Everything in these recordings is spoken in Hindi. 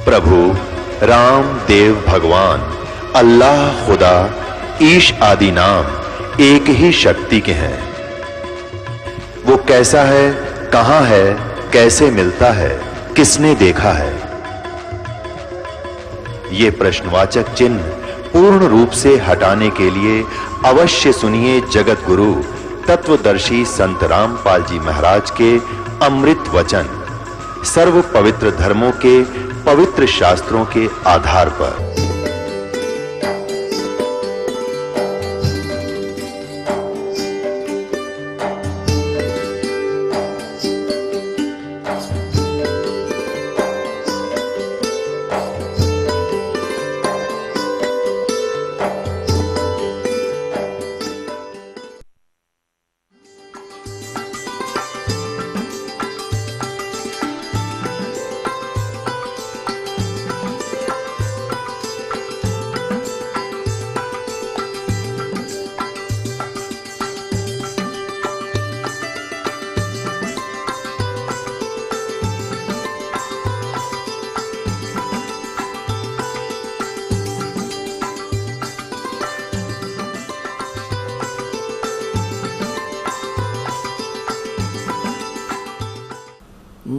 प्रभु राम देव भगवान अल्लाह खुदा ईश आदि नाम एक ही शक्ति के हैं। वो कैसा है, कहां है, कैसे मिलता है, किसने देखा है? ये प्रश्नवाचक चिन्ह पूर्ण रूप से हटाने के लिए अवश्य सुनिए जगत गुरु तत्वदर्शी संत रामपाल जी महाराज के अमृत वचन, सर्व पवित्र धर्मों के पवित्र शास्त्रों के आधार पर।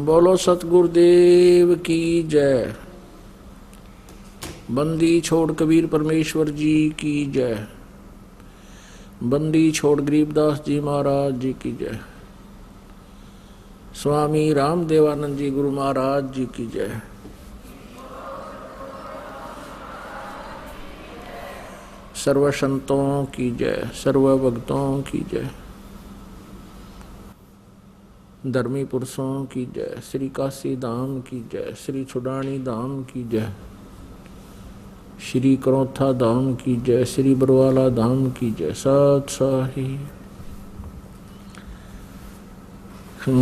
बोलो सतगुरुदेव की जय। बंदी छोड़ कबीर परमेश्वर जी की जय। बंदी छोड़ गरीबदास जी महाराज जी की जय। स्वामी रामदेवानंद जी गुरु महाराज जी की जय। सर्व संतों की जय, सर्व भक्तों की जय, धर्मी पुरुषों की जय, श्री काशी धाम की जय, श्री छुडानी धाम की जय, श्री करौथा धाम की जय, श्री बरवाला धाम की जय। सत साहिब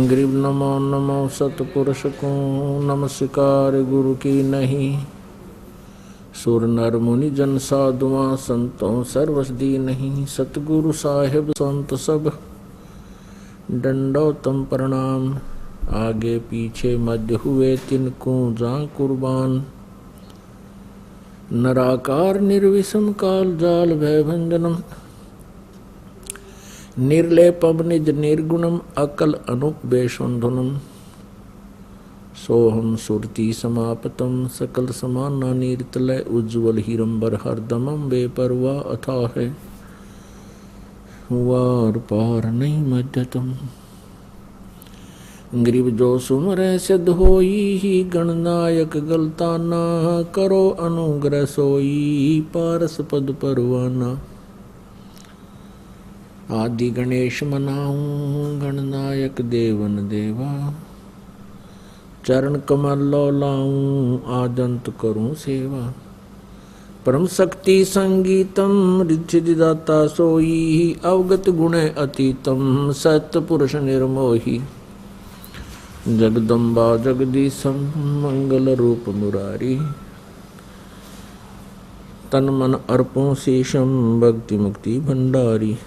गरीब नमो नमो सतपुरुष को नमस्कार गुरु की नहीं। सुर नर मुनि जन साधुआ संतों सर्वसदी नहीं। सतगुरु साहिब संत सब दंडोतम प्रणाम। आगे पीछे मध्य हुए तिनको जा कुर्बान। नराकार निर्विषम काल जाल भय भंजनम। निर्लेपम निज निर्गुणम अकल अनुपवेशुंधुनम। सोहम सुरति समापतम सकल समाना नीरतलय उज्ज्वल हीरंबर हरदमम बेपरवाह अथाह है। वार पार नहीं मध्यतम। गरीब जो सुमरै सिद्ध होई ही गणनायक गलताना। करो अनुग्रह सोई पारस पद परवाना। आदि गणेश मनाऊं गणनायक देवन देवा। चरण कमल लो लाऊं आजंत करूं सेवा। परम शक्ति संगीतम रिद्धिदाता सोई। अवगत गुण अतीतम सत्य पुरुष निर्मोही। जगदम्बा जगदीशम मंगल रूप मुरारी। तन मन अर्पों शेषम भक्ति मुक्ति भंडारी।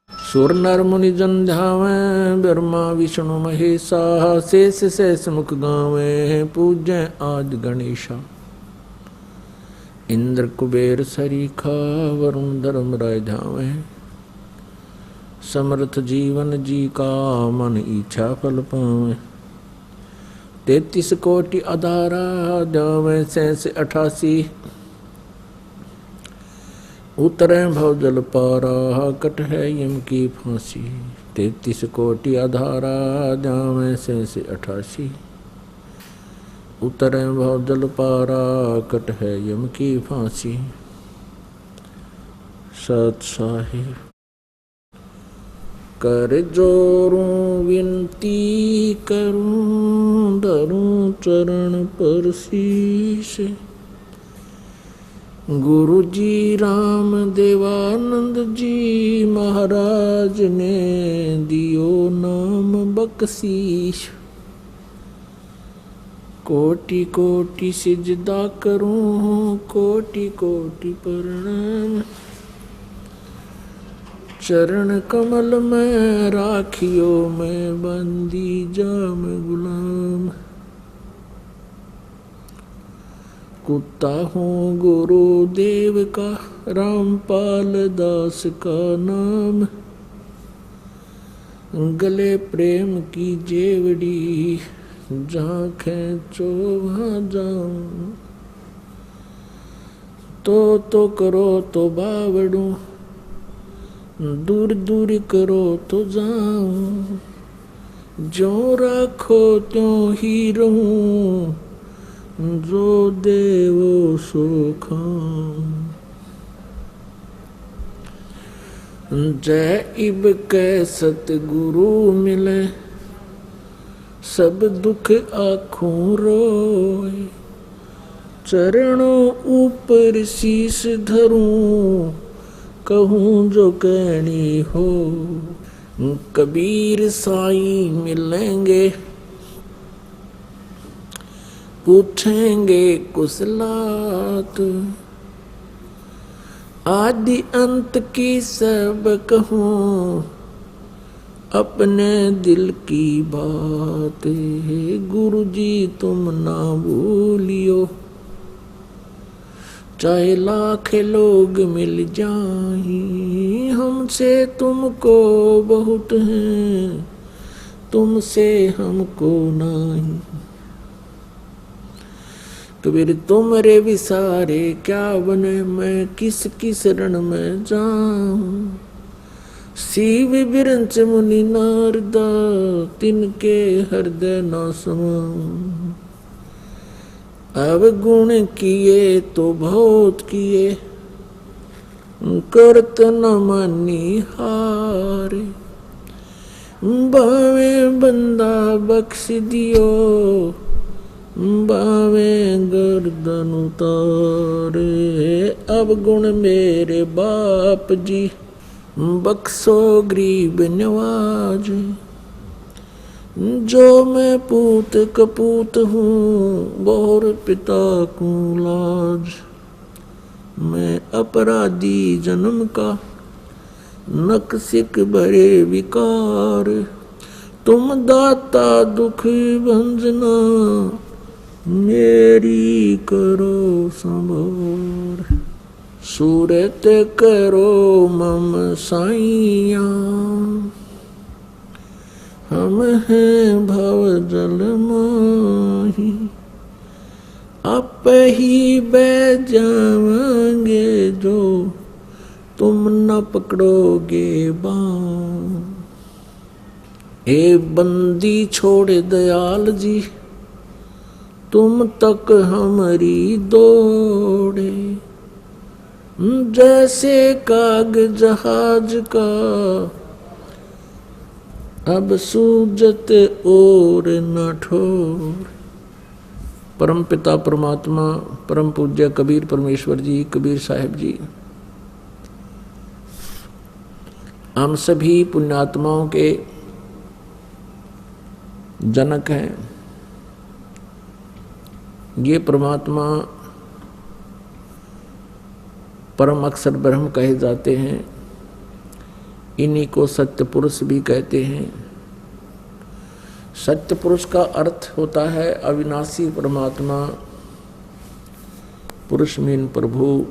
सुर नर मुनि जन ध्यावें ब्रह्मा विष्णु महेशा। शेष शेष मुख गावें पूज्य आदि गणेशा। इंद्र कुबेर सरीखा वरुण धर्म राय ध्यावे। समर्थ जीवन जी का मन इच्छा फल पावे। 33 कोटि अधारा ध्यावे 88। उतरे भव जल पारा कट है यम की फांसी। 33 कोटि अधारा ध्यावे 88। उतरे भव जल पारा कट है यम की फांसी। सत साहिब कर जोरूं विनती करूं। धरूं चरण पर शीश। गुरु जी राम देवानंद जी महाराज ने दियो नाम बख्शीश। कोटि कोटि सिजदा करूं कोटि कोटि प्रणाम। चरण कमल में राखियो मैं बंदी जाम गुलाम। कुत्ता हूँ गुरुदेव का, रामपाल दास का नाम। गले प्रेम की जेवड़ी, जहाँ खेचो वहाँ जाऊं। तो करो तो बावड़ू, दूर दूर करो तो जाऊं। जो राखो त्यों ही रहूं, जो देवो सो खाऊं। जय इब कै सतगुरु मिले, सब दुख आँखों रोए। चरणों ऊपर शीश धरूं, कहूँ जो कहनी हो। कबीर साईं मिलेंगे, पूछेंगे कुशलात। आदि अंत की सब कहूँ, अपने दिल की बात। गुरु जी तुम ना भूलियो, चाहे लाख लोग मिल जाएं। हमसे तुमको बहुत है, तुमसे हमको नहीं। कबीर तुमरे विसारे क्या बने, मैं किस किस रण में जाऊं। शिव बिरंच मुनि नारदा, तिनके हृदय न समाऊं। अब गुण किए तो बहुत किए, करत न मानी हारे। बावे बंदा बख्श दियो, बावे गर्दन उतारे। अब गुण मेरे बाप जी, बख्शो गरीब नवाज। जो मैं पूत कपूत हूँ, बोर पिता को लाज। मैं अपराधी जन्म का, नक्सिक भरे विकार। तुम दाता दुख भंजना, मेरी करो संभार। सूरत करो मम साइया, हम हैं भव जल माही। आप ही बह जाएंगे जो, तुम न पकड़ोगे बाँ। ए बंदी छोड़ दयाल जी, तुम तक हमारी दौड़े। जैसे काग जहाज का, अब सूजत और न ठोर। परम पिता परमात्मा परम पूज्य कबीर परमेश्वर जी, कबीर साहिब जी, हम सभी पुण्यात्माओं के जनक हैं। ये परमात्मा परम अक्षर ब्रह्म कहे जाते हैं। इन्हीं को सत्य पुरुष भी कहते हैं। सत्य पुरुष का अर्थ होता है अविनाशी परमात्मा, पुरुष मीन प्रभु,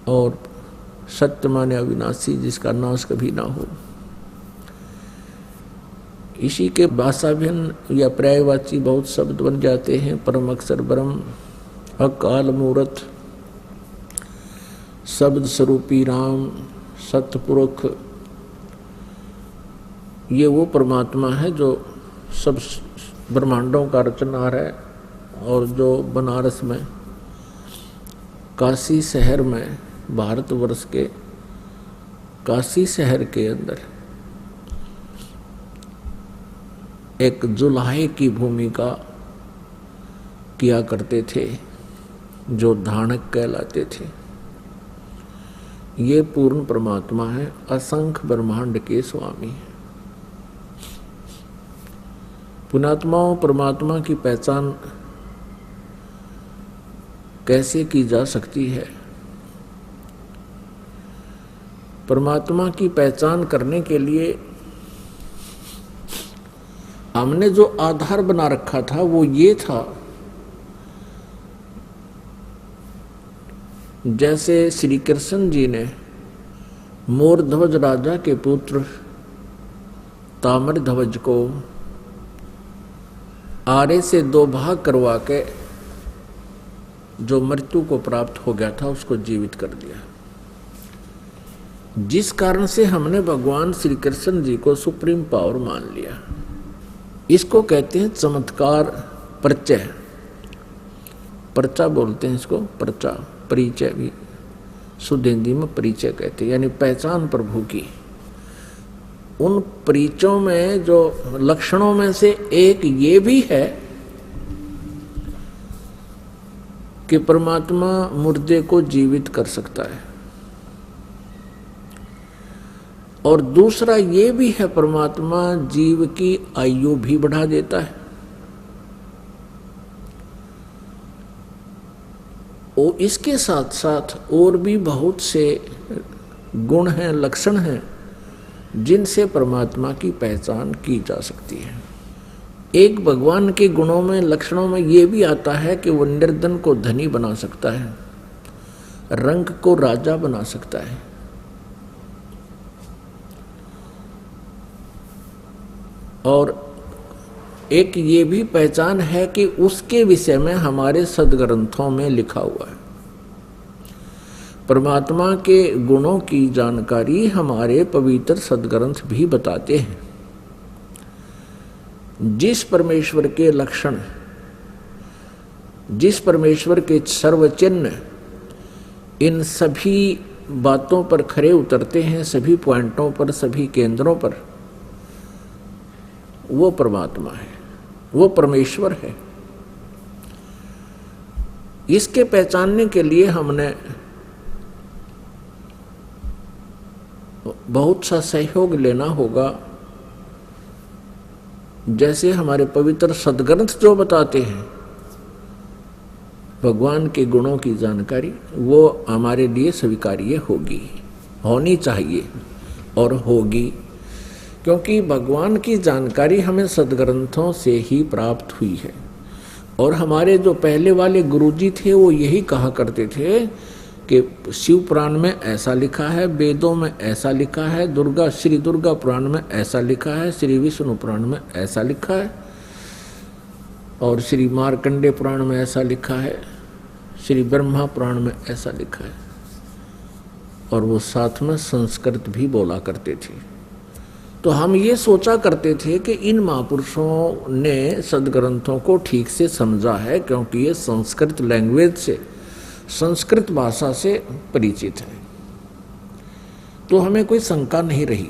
और सत्य माने अविनाशी, जिसका नाश कभी ना हो। इसी के भाषा भिन्न या पर्यायवाची बहुत शब्द बन जाते हैं। परम अक्षर ब्रह्म, अकाल मूर्त, शब्द स्वरूपी राम, सतपुरुष। ये वो परमात्मा है जो सब ब्रह्मांडों का रचनहार है, और जो बनारस में, काशी शहर में, भारतवर्ष के काशी शहर के अंदर एक जुलाहे की भूमिका किया करते थे, जो धानक कहलाते थे। ये पूर्ण परमात्मा है, असंख्य ब्रह्मांड के स्वामी है। पुण्यात्माओं, परमात्मा की पहचान कैसे की जा सकती है? परमात्मा की पहचान करने के लिए हमने जो आधार बना रखा था वो ये था जैसे श्री कृष्ण जी ने मोरध्वज राजा के पुत्र ताम्रध्वज को आरे से 2 भाग करवा के जो मृत्यु को प्राप्त हो गया था उसको जीवित कर दिया, जिस कारण से हमने भगवान श्री कृष्ण जी को सुप्रीम पावर मान लिया। इसको कहते हैं चमत्कार परिचय, पर्चा बोलते हैं इसको, पर्चा परिचय भी शुद्ध हिंदी में परिचय कहते हैं, यानी पहचान प्रभु की। उन परिचयों में जो लक्षणों में से एक ये भी है कि परमात्मा मुर्दे को जीवित कर सकता है, और दूसरा ये भी है परमात्मा जीव की आयु भी बढ़ा देता है। और इसके साथ साथ और भी बहुत से गुण हैं, लक्षण हैं जिनसे परमात्मा की पहचान की जा सकती है। एक भगवान के गुणों में, लक्षणों में ये भी आता है कि वो निर्धन को धनी बना सकता है, रंक को राजा बना सकता है, और एक ये भी पहचान है कि उसके विषय में हमारे सदग्रंथों में लिखा हुआ है। परमात्मा के गुणों की जानकारी हमारे पवित्र सदग्रंथ भी बताते हैं। जिस परमेश्वर के लक्षण, जिस परमेश्वर के सर्वचिन्ह इन सभी बातों पर खरे उतरते हैं, सभी पॉइंटों पर, सभी केंद्रों पर, वो परमात्मा है, वो परमेश्वर है। इसके पहचानने के लिए हमने बहुत सा सहयोग लेना होगा। जैसे हमारे पवित्र सदग्रंथ जो बताते हैं भगवान के गुणों की जानकारी, वो हमारे लिए स्वीकार्य होगी, होनी चाहिए और होगी, क्योंकि भगवान की जानकारी हमें सदग्रंथों से ही प्राप्त हुई है। और हमारे जो पहले वाले गुरुजी थे वो यही कहा करते थे कि शिव पुराण में ऐसा लिखा है, वेदों में ऐसा लिखा है, श्री दुर्गा पुराण में ऐसा लिखा है, श्री विष्णु पुराण में ऐसा लिखा है, और श्री मार्कंडे पुराण में ऐसा लिखा है, श्री ब्रह्मा पुराण में ऐसा लिखा है। और वो साथ में संस्कृत भी बोला करते थे। तो हम ये सोचा करते थे कि इन महापुरुषों ने सदग्रंथों को ठीक से समझा है, क्योंकि ये संस्कृत लैंग्वेज से, संस्कृत भाषा से परिचित है। तो हमें कोई शंका नहीं रही।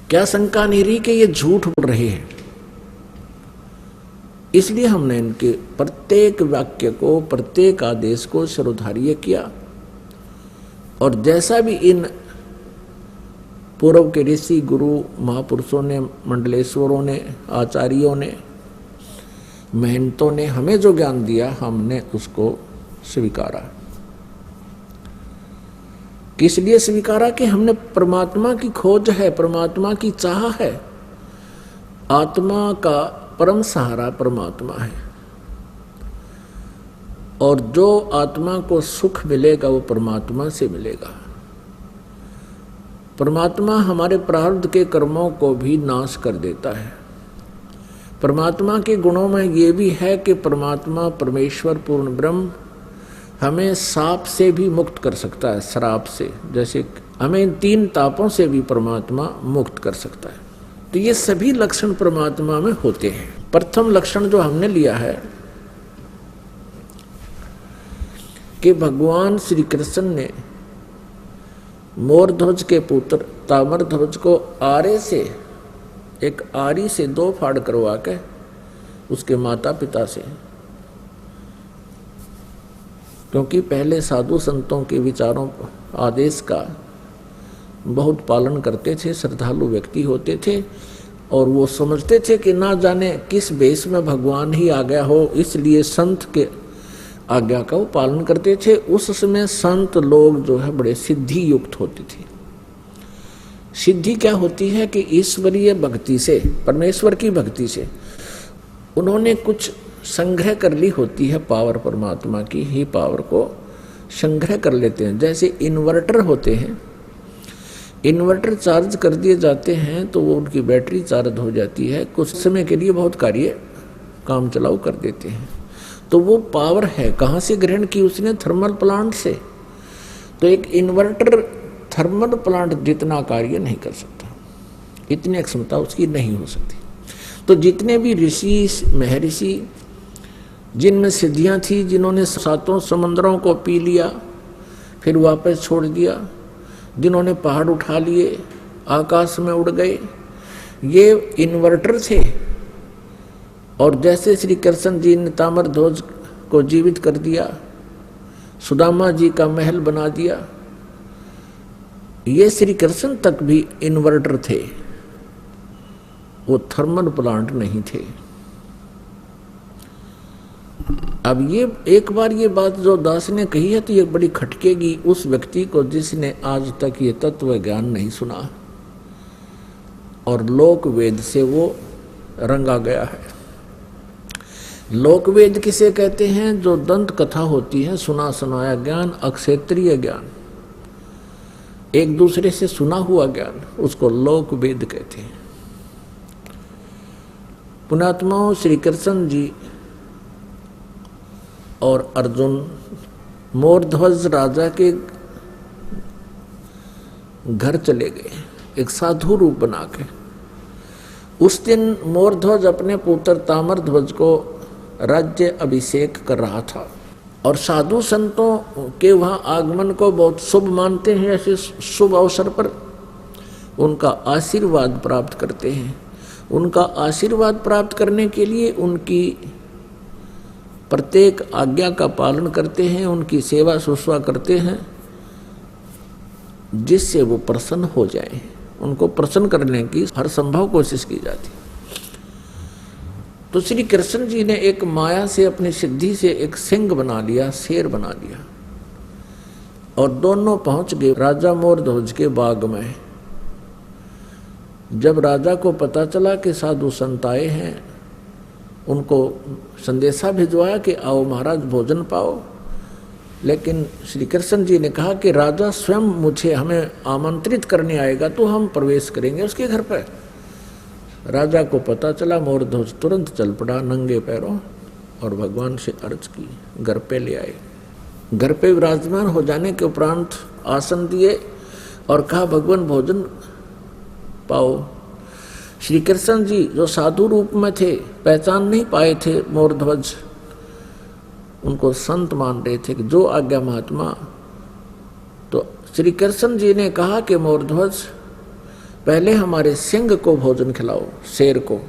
क्या शंका नहीं रही कि ये झूठ बोल रहे हैं। इसलिए हमने इनके प्रत्येक वाक्य को, प्रत्येक आदेश को शिरोधार्य किया, और जैसा भी इन पूर्व के ऋषि गुरु महापुरुषों ने, मंडलेश्वरों ने, आचार्यों ने, महंतों ने हमें जो ज्ञान दिया, हमने उसको स्वीकारा। किस लिए स्वीकारा? कि हमने परमात्मा की खोज है, परमात्मा की चाह है, आत्मा का परम सहारा परमात्मा है, और जो आत्मा को सुख मिलेगा वो परमात्मा से मिलेगा। परमात्मा हमारे प्रारब्ध के कर्मों को भी नाश कर देता है। परमात्मा के गुणों में ये भी है कि परमात्मा, परमेश्वर पूर्ण ब्रह्म हमें साप से भी मुक्त कर सकता है, श्राप से। जैसे हमें 3 तापों से भी परमात्मा मुक्त कर सकता है। तो ये सभी लक्षण परमात्मा में होते हैं। प्रथम लक्षण जो हमने लिया है कि भगवान श्री कृष्ण ने मोरध्वज के पुत्र ताम्रध्वज को आरे से, एक आरी से 2 फाड़ करवा के उसके माता पिता से, क्योंकि पहले साधु संतों के विचारों, आदेश का बहुत पालन करते थे, श्रद्धालु व्यक्ति होते थे, और वो समझते थे कि ना जाने किस वेश में भगवान ही आ गया हो, इसलिए संत के आज्ञा का वो पालन करते थे। उस समय संत लोग जो है बड़े सिद्धि युक्त होते थे। सिद्धि क्या होती है? कि ईश्वरीय भक्ति से, परमेश्वर की भक्ति से उन्होंने कुछ संग्रह कर ली होती है पावर, परमात्मा की ही पावर को संग्रह कर लेते हैं। जैसे इन्वर्टर होते हैं, इन्वर्टर चार्ज कर दिए जाते हैं तो वो उनकी बैटरी चार्ज हो जाती है, कुछ समय के लिए बहुत कार्य काम चलाऊ कर देते हैं। तो वो पावर है कहाँ से ग्रहण की उसने? थर्मल प्लांट से। तो एक इन्वर्टर थर्मल प्लांट जितना कार्य नहीं कर सकता, इतनी क्षमता उसकी नहीं हो सकती। तो जितने भी ऋषि महर्षि जिनमें सिद्धियां थी, जिन्होंने 7 समुद्रों को पी लिया फिर वापस छोड़ दिया, जिन्होंने पहाड़ उठा लिए आकाश में उड़ गए, ये इन्वर्टर थे। और जैसे श्री कृष्ण जी ने ताम्रध्वज को जीवित कर दिया, सुदामा जी का महल बना दिया, ये श्री कृष्ण तक भी इन्वर्टर थे, वो थर्मल प्लांट नहीं थे। अब ये एक बार ये बात जो दास ने कही है तो ये बड़ी खटकेगी उस व्यक्ति को जिसने आज तक ये तत्व ज्ञान नहीं सुना और लोक वेद से वो रंगा गया है। लोक वेद किसे कहते हैं? जो दंत कथा होती है, सुना सुनाया ज्ञान, अक्षेत्रीय ज्ञान, एक दूसरे से सुना हुआ ज्ञान, उसको लोक वेद कहते हैं। पुण्यात्माओं, श्री कृष्ण जी और अर्जुन मोरध्वज राजा के घर चले गए एक साधु रूप बना के। उस दिन मोरध्वज अपने पुत्र ताम्रध्वज को राज्य अभिषेक कर रहा था और साधु संतों के वहाँ आगमन को बहुत शुभ मानते हैं। ऐसे शुभ अवसर पर उनका आशीर्वाद प्राप्त करते हैं। उनका आशीर्वाद प्राप्त करने के लिए उनकी प्रत्येक आज्ञा का पालन करते हैं, उनकी सेवा शुश्रूषा करते हैं, जिससे वो प्रसन्न हो जाए। उनको प्रसन्न करने की हर संभव कोशिश की जाती। तो श्री कृष्ण जी ने एक माया से, अपनी सिद्धि से एक सिंह बना लिया, शेर बना लिया और दोनों पहुंच गए राजा मोरध्वज के बाग में। जब राजा को पता चला कि साधु संत आए हैं, उनको संदेशा भिजवाया कि आओ महाराज भोजन पाओ। लेकिन श्री कृष्ण जी ने कहा कि राजा स्वयं हमें आमंत्रित करने आएगा तो हम प्रवेश करेंगे उसके घर पर। राजा को पता चला, मोरध्वज तुरंत चल पड़ा नंगे पैरों और भगवान से अर्ज की, घर पे ले आए। घर पे विराजमान हो जाने के उपरांत आसन दिए और कहा भगवान भोजन पाओ। श्री कृष्ण जी जो साधु रूप में थे, पहचान नहीं पाए थे मोरध्वज, उनको संत मान रहे थे कि जो आज्ञा महात्मा। तो श्री कृष्ण जी ने कहा कि मोरध्वज पहले हमारे सिंह को भोजन खिलाओ, शेर को।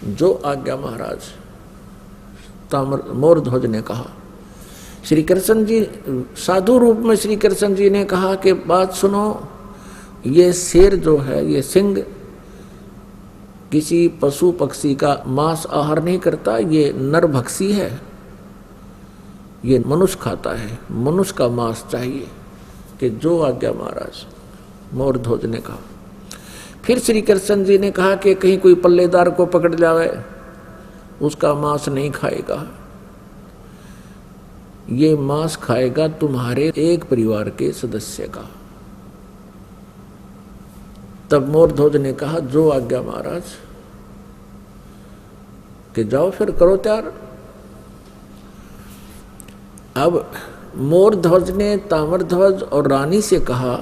जो आज्ञा महाराज, मोरध्वज ने कहा। श्री कृष्ण जी साधु रूप में श्री कृष्ण जी ने कहा कि बात सुनो, ये शेर जो है, ये सिंह किसी पशु पक्षी का मांस आहार नहीं करता, ये नरभक्षी है, ये मनुष्य खाता है, मनुष्य का मांस चाहिए। कि जो आज्ञा महाराज, मोरध्वज ने कहा। फिर श्री कृष्ण जी ने कहा कि कहीं कोई पल्लेदार को पकड़ जावे, उसका मांस नहीं खाएगा, ये मांस खाएगा तुम्हारे एक परिवार के सदस्य का। तब मोरध्वज ने कहा जो आज्ञा महाराज, कि जाओ फिर करो तैयार। अब मोरध्वज ने ताम्रध्वज और रानी से कहा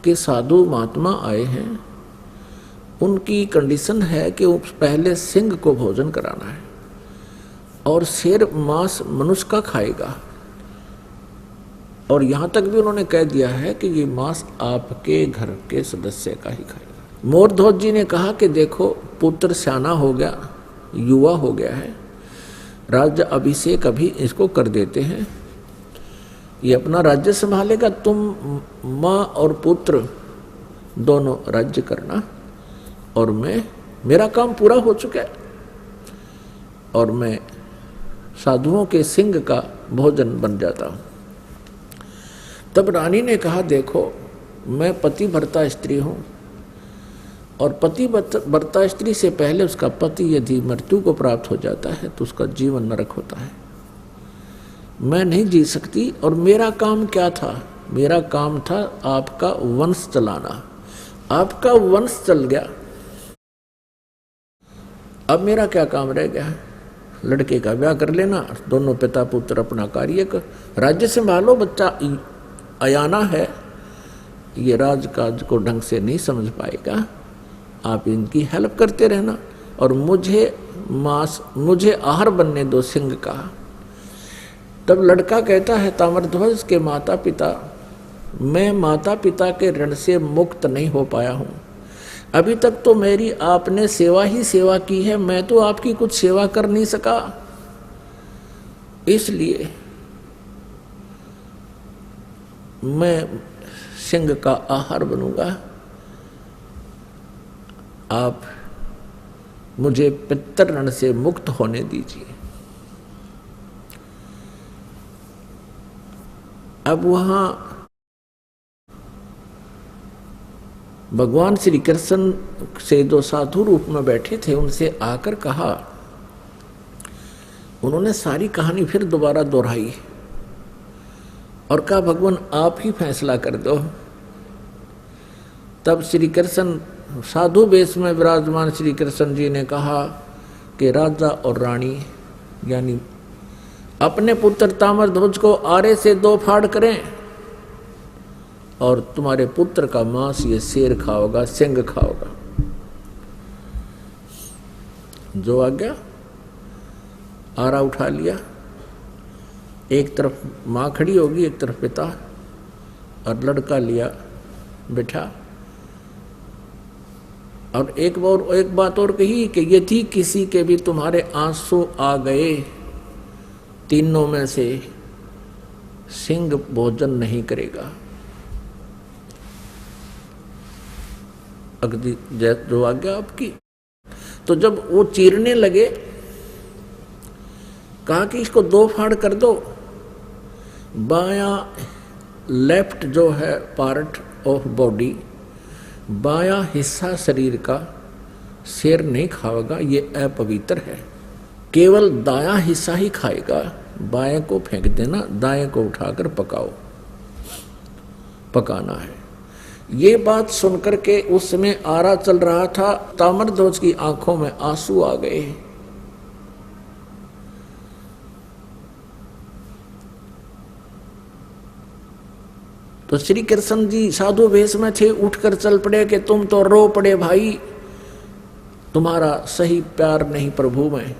कि साधु महात्मा आए हैं, उनकी कंडीशन है कि वो पहले सिंह को भोजन कराना है और शेर मांस मनुष्य का खाएगा। और यहाँ तक भी उन्होंने कह दिया है कि ये मांस आपके घर के सदस्य का ही खाएगा। मोरध्वज जी ने कहा कि देखो पुत्र सियाना हो गया, युवा हो गया है, राज्य अभिषेक अभी इसको कर देते हैं, ये अपना राज्य संभालेगा, तुम माँ और पुत्र दोनों राज्य करना और मेरा काम पूरा हो चुका है और मैं साधुओं के सिंह का भोजन बन जाता हूँ। तब रानी ने कहा देखो मैं पतिव्रता स्त्री हूँ और पतिव्रता स्त्री से पहले उसका पति यदि मृत्यु को प्राप्त हो जाता है तो उसका जीवन नरक होता है। मैं नहीं जी सकती। और मेरा काम क्या था? मेरा काम था आपका वंश चलाना। आपका वंश चल गया, अब मेरा क्या काम रह गया? लड़के का ब्याह कर लेना, दोनों पिता पुत्र अपना कार्य कर, राज्य संभालो। बच्चा अयाना है, ये राजकाज को ढंग से नहीं समझ पाएगा, आप इनकी हेल्प करते रहना और मुझे आहार बनने दो सिंह का। तब लड़का कहता है ताम्रध्वज के माता पिता, मैं माता पिता के ऋण से मुक्त नहीं हो पाया हूँ। अभी तक तो मेरी आपने सेवा ही सेवा की है, मैं तो आपकी कुछ सेवा कर नहीं सका, इसलिए मैं सिंह का आहार बनूंगा। आप मुझे पितृ ऋण से मुक्त होने दीजिए। अब वहां भगवान श्री कृष्ण से जो साधु रूप में बैठे थे उनसे आकर कहा, उन्होंने सारी कहानी फिर दोबारा दोहराई और कहा भगवान आप ही फैसला कर दो। तब श्री कृष्ण साधु वेश में विराजमान श्री कृष्ण जी ने कहा कि राजा और रानी यानी अपने पुत्र ताम्रध्वज को आरे से 2 फाड़ करें और तुम्हारे पुत्र का मांस ये शेर खाओगा, सिंह खाओगा। जो आ गया, आरा उठा लिया, एक तरफ माँ खड़ी होगी, एक तरफ पिता, और लड़का लिया बिठा। और एक बात और कही कि यदि किसी के भी तुम्हारे आंसू आ गए, तीनों में से सिंह भोजन नहीं करेगा। अगदी जो आज्ञा आपकी। तो जब वो चीरने लगे, कहा कि इसको 2 फाड़ कर दो। बायां लेफ्ट जो है पार्ट ऑफ बॉडी, बायां हिस्सा शरीर का शेर नहीं खाएगा, ये अपवित्र है। केवल दायां हिस्सा ही खाएगा, बाएं को फेंक देना, दाएं को उठाकर पकाओ, पकाना है। ये बात सुनकर के उस समय आरा चल रहा था, ताम्रध्वज की आंखों में आंसू आ गए। तो श्री कृष्ण जी साधु वेश में थे, उठकर चल पड़े कि तुम तो रो पड़े भाई, तुम्हारा सही प्यार नहीं प्रभु में,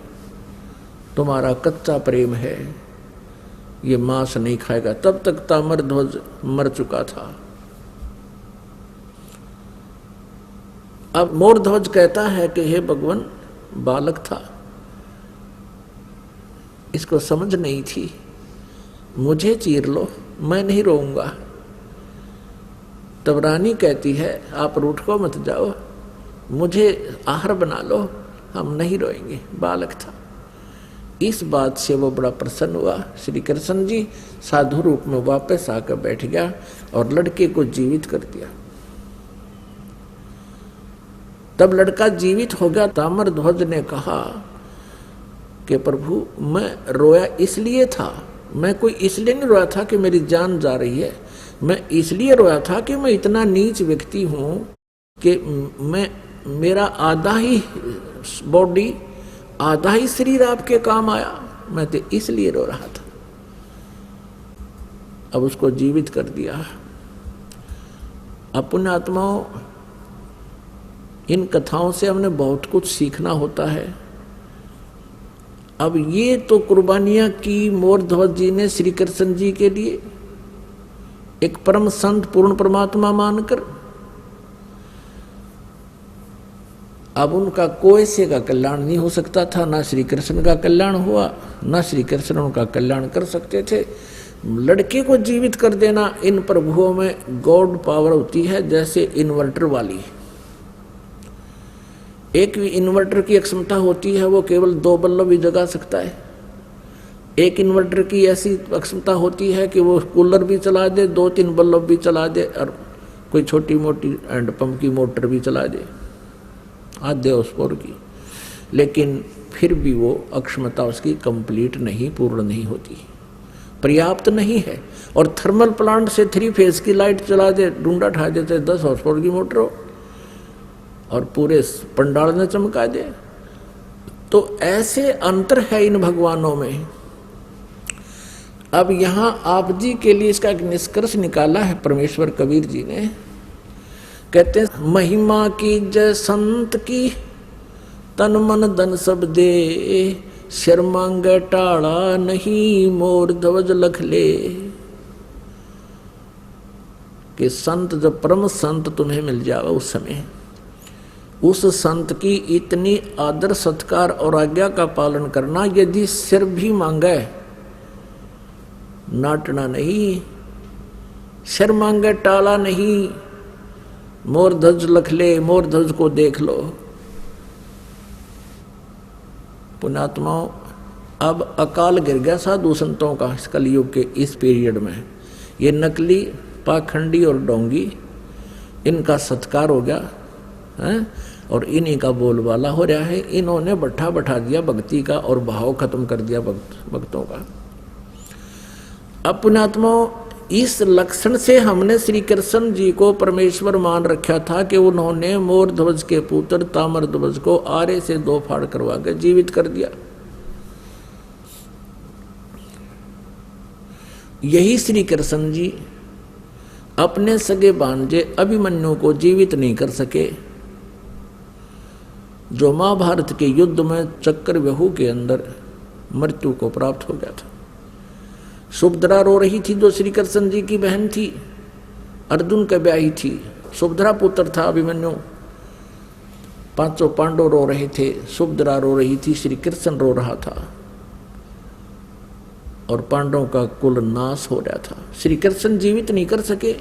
तुम्हारा कच्चा प्रेम है, ये मांस नहीं खाएगा। तब तक ताम्रध्वज मर चुका था। अब मोरध्वज कहता है कि हे भगवान, बालक था, इसको समझ नहीं थी, मुझे चीर लो, मैं नहीं रोऊंगा। तब रानी कहती है आप रूठ को मत जाओ, मुझे आहार बना लो, हम नहीं रोएंगे, बालक था। इस बात से वो बड़ा प्रसन्न हुआ। श्री कृष्ण जी साधु रूप में वापस आकर बैठ गया और लड़के को जीवित कर दिया। तब लड़का जीवित हो गया। ताम्रध्वज ने कहा कि प्रभु मैं रोया इसलिए था, मैं कोई इसलिए नहीं रोया था कि मेरी जान जा रही है, मैं इसलिए रोया था कि मैं इतना नीच व्यक्ति हूं कि मेरा आधा ही बॉडी, आधा ही शरीर आपके काम आया, मैं तो इसलिए रो रहा था। अब उसको जीवित कर दिया। अपने आत्माओं, इन कथाओं से हमने बहुत कुछ सीखना होता है। अब ये तो कुर्बानियां की मोरध्वज जी ने श्री कृष्ण जी के लिए, एक परम संत पूर्ण परमात्मा मानकर। अब उनका कोई से का कल्याण नहीं हो सकता था, ना श्री कृष्ण का कल्याण हुआ, ना श्री कृष्ण उनका कल्याण कर सकते थे। लड़के को जीवित कर देना, इन प्रभुओं में गॉड पावर होती है, जैसे इन्वर्टर वाली। एक इन्वर्टर की क्षमता होती है, वो केवल 2 बल्ब भी जगा सकता है। एक इन्वर्टर की ऐसी क्षमता होती है कि वो कूलर भी चला दे, 2-3 बल्ब भी चला दे, और कोई छोटी मोटी हैंड पंप की मोटर भी चला दे, आधे उसपोर की। लेकिन फिर भी वो अक्षमता उसकी कंप्लीट नहीं, पूर्ण नहीं होती। पर्याप्त नहीं है। और थर्मल प्लांट से 3 फेज की लाइट चला दे, डूंडा ठा देते 10 हॉर्स पावर की मोटर हो और पूरे पंडाल में चमका दे। तो ऐसे अंतर है इन भगवानों में। अब यहां आप जी के लिए इसका एक निष्कर्ष निकाला है परमेश्वर कबीर जी ने। कहते हैं महिमा की जय संत की, तन मन धन सब दे, शर मांगे टाड़ा नहीं, मोर ध्वज लख ले। कि संत जब परम संत तुम्हें मिल जाओ उस समय उस संत की इतनी आदर सत्कार और आज्ञा का पालन करना। यदि सिर भी मांगे नाटना नहीं, सिर मांगे टाला नहीं, मोर ध्वज लख ले, मोर ध्वज को देख लो। पुण्यात्माओं, अब अकाल गिर गया साधु संतों का इस कलयुग के इस पीरियड में। ये नकली पाखंडी और डोंगी, इनका सत्कार हो गया है और इन्हीं का बोलबाला हो रहा है। इन्होंने बैठा दिया भक्ति का और भाव खत्म कर दिया भक्तों का। अब पुण्यात्माओं, इस लक्षण से हमने श्री कृष्ण जी को परमेश्वर मान रखा था कि उन्होंने मोर ध्वज के पुत्र ताम्र ध्वज को आरे से 2 फाड़ करवा के जीवित कर दिया। यही श्री कृष्ण जी अपने सगे भांजे अभिमन्यु को जीवित नहीं कर सके, जो महाभारत के युद्ध में चक्रव्यूह के अंदर मृत्यु को प्राप्त हो गया था। सुभद्रा रो रही थी, जो श्री कृष्ण जी की बहन थी, अर्जुन के ब्याही थी। सुभद्रा पुत्र था अभिमन्यु। 5 पांडव रो रहे थे, सुभद्रा रो रही थी, श्री कृष्ण रो रहा था और पांडवों का कुल नाश हो रहा था। श्री कृष्ण जीवित नहीं कर सके।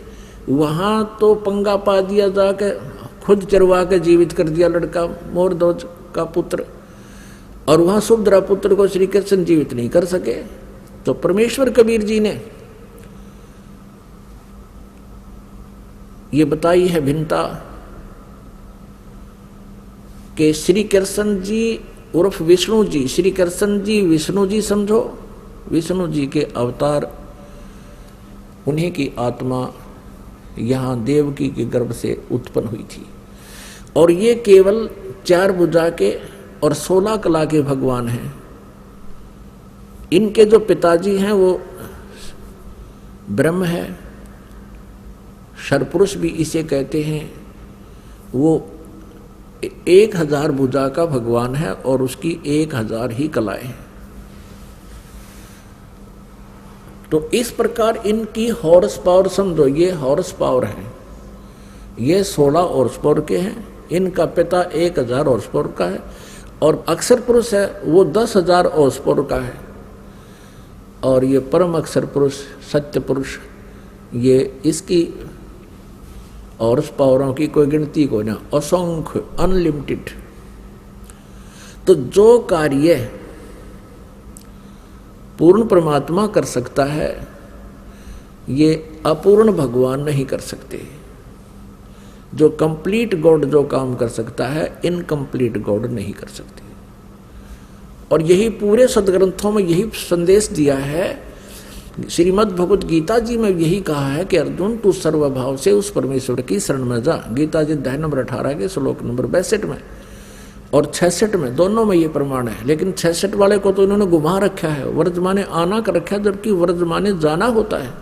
वहां तो पंगा पा दिया, जाके खुद चरवा के जीवित कर दिया लड़का मोर ध्वज का पुत्र, और वहां सुभद्रा पुत्र को श्री कृष्ण जीवित नहीं कर सके। तो परमेश्वर कबीर जी ने ये बताई है भिन्नता कि श्री कृष्ण जी उर्फ विष्णु जी, श्री कृष्ण जी विष्णु जी समझो, विष्णु जी के अवतार, उन्हीं की आत्मा यहाँ देवकी के गर्भ से उत्पन्न हुई थी। और ये केवल 4 भुजा के और 16 कला के भगवान हैं। इनके जो पिताजी हैं वो ब्रह्म है, शरपुरुष भी इसे कहते हैं। वो 1000 भुजा का भगवान है और उसकी 1000 ही कलाएं हैं। तो इस प्रकार इनकी हॉर्स पावर समझो, ये हॉर्स पावर है, ये 16 हॉर्स पावर के हैं। इनका पिता 1000 हॉर्स पावर का है और अक्षर पुरुष है वो 10,000 हॉर्स पावर का है। और ये परम अक्षर पुरुष सत्य पुरुष, ये इसकी हॉर्स पावरों की कोई गिनती को ना, असंख्य अनलिमिटेड। तो जो कार्य पूर्ण परमात्मा कर सकता है, ये अपूर्ण भगवान नहीं कर सकते। जो कंप्लीट गॉड जो काम कर सकता है, इनकम्प्लीट गॉड नहीं कर सकते। और यही पूरे सदग्रंथों में यही संदेश दिया है। श्रीमद् भगवत गीता जी में यही कहा है कि अर्जुन तू सर्वभाव से उस परमेश्वर की शरण में जा। गीता जी अध्याय नंबर 18 के श्लोक नंबर 62 में और 66 में, दोनों में ये प्रमाण है। लेकिन 66 वाले को तो इन्होंने घुमा रखा है, वर्तमाने आना कर रखा है, जबकि वर्तमाने जाना होता है।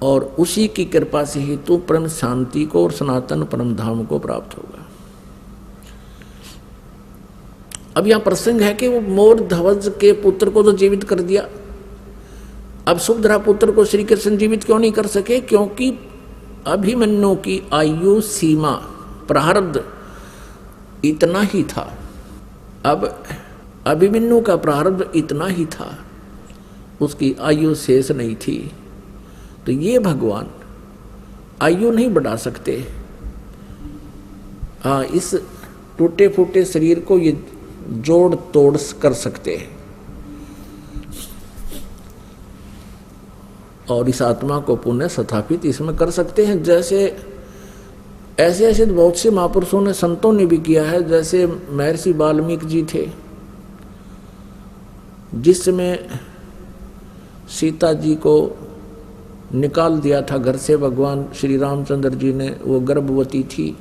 और उसी की कृपा से ही तू परम शांति को और सनातन परम धाम को प्राप्त होगा। अब यहां प्रसंग है कि वो मोर ध्वज के पुत्र को तो जीवित कर दिया। अब सुभद्रा पुत्र को श्री कृष्ण जीवित क्यों नहीं कर सके? क्योंकि अभिमन्यु की आयु सीमा प्रारब्ध इतना ही था। अब अभिमन्यु का प्रारब्ध इतना ही था, उसकी आयु शेष नहीं थी। तो ये भगवान आयु नहीं बढ़ा सकते। हाँ, इस टूटे फूटे शरीर को ये जोड़ तोड़ कर सकते हैं और इस आत्मा को पुण्य स्थापित इसमें कर सकते हैं। जैसे ऐसे बहुत से महापुरुषों ने, संतों ने भी किया है। जैसे महर्षि वाल्मीकि जी थे, जिसमें सीता जी को निकाल दिया था घर से भगवान श्री रामचंद्र जी ने, वो गर्भवती थी।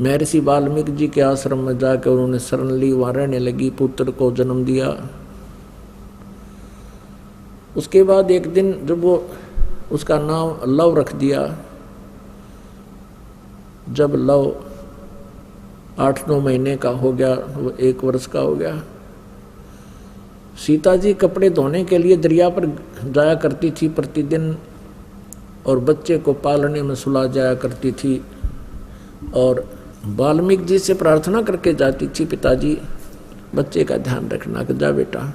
महर्षि वाल्मीकि जी के आश्रम में जाकर उन्होंने शरण ली, वहाँ रहने लगी, पुत्र को जन्म दिया। उसके बाद एक दिन जब वो उसका नाम लव रख दिया, जब लव 8-9 महीने का हो गया, वो 1 वर्ष का हो गया, सीता जी कपड़े धोने के लिए दरिया पर जाया करती थी प्रतिदिन, और बच्चे को पालने में सुला जाया करती थी। और वाल्मीकि जी से प्रार्थना करके जाती थी, पिताजी बच्चे का ध्यान रखना। कि जा बेटा,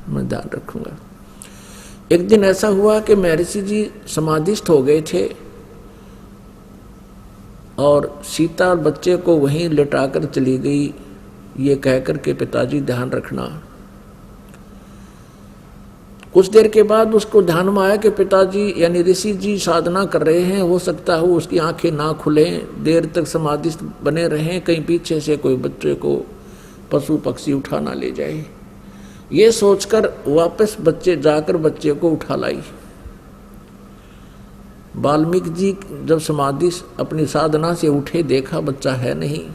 मैं ध्यान रखूंगा। एक दिन ऐसा हुआ कि महर्षि जी समाधिस्थ हो गए थे और सीता बच्चे को वहीं लेटाकर चली गई, ये कहकर के पिताजी ध्यान रखना। कुछ देर के बाद उसको ध्यान में आया कि पिताजी यानी ऋषि जी साधना कर रहे हैं, हो सकता है उसकी आंखें ना खुलें, देर तक समाधिस्थ बने रहें, कहीं पीछे से कोई बच्चे को पशु पक्षी उठा ना ले जाए। ये सोचकर वापस जाकर बच्चे को उठा लाई। वाल्मीकि जी जब समाधि अपनी साधना से उठे, देखा बच्चा है नहीं।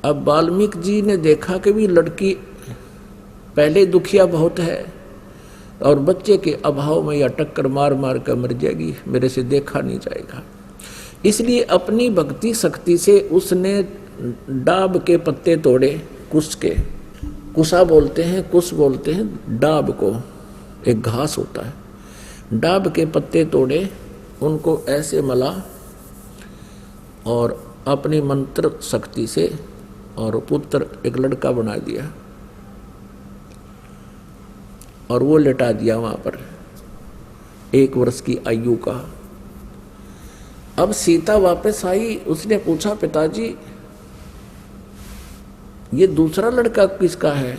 अब वाल्मीकि जी ने देखा कि भी लड़की पहले दुखिया बहुत है और बच्चे के अभाव में या टक्कर मार मार कर मर जाएगी, मेरे से देखा नहीं जाएगा। इसलिए अपनी भक्ति शक्ति से उसने डाब के पत्ते तोड़े, कुश के, कुशा बोलते हैं, कुश बोलते हैं डाब को, एक घास होता है। डाब के पत्ते तोड़े, उनको ऐसे मला और अपनी मंत्र शक्ति से और पुत्र एक लड़का बना दिया और वो लेटा दिया वहां पर, 1 वर्ष की आयु का। अब सीता वापस आई, उसने पूछा पिताजी ये दूसरा लड़का किसका है?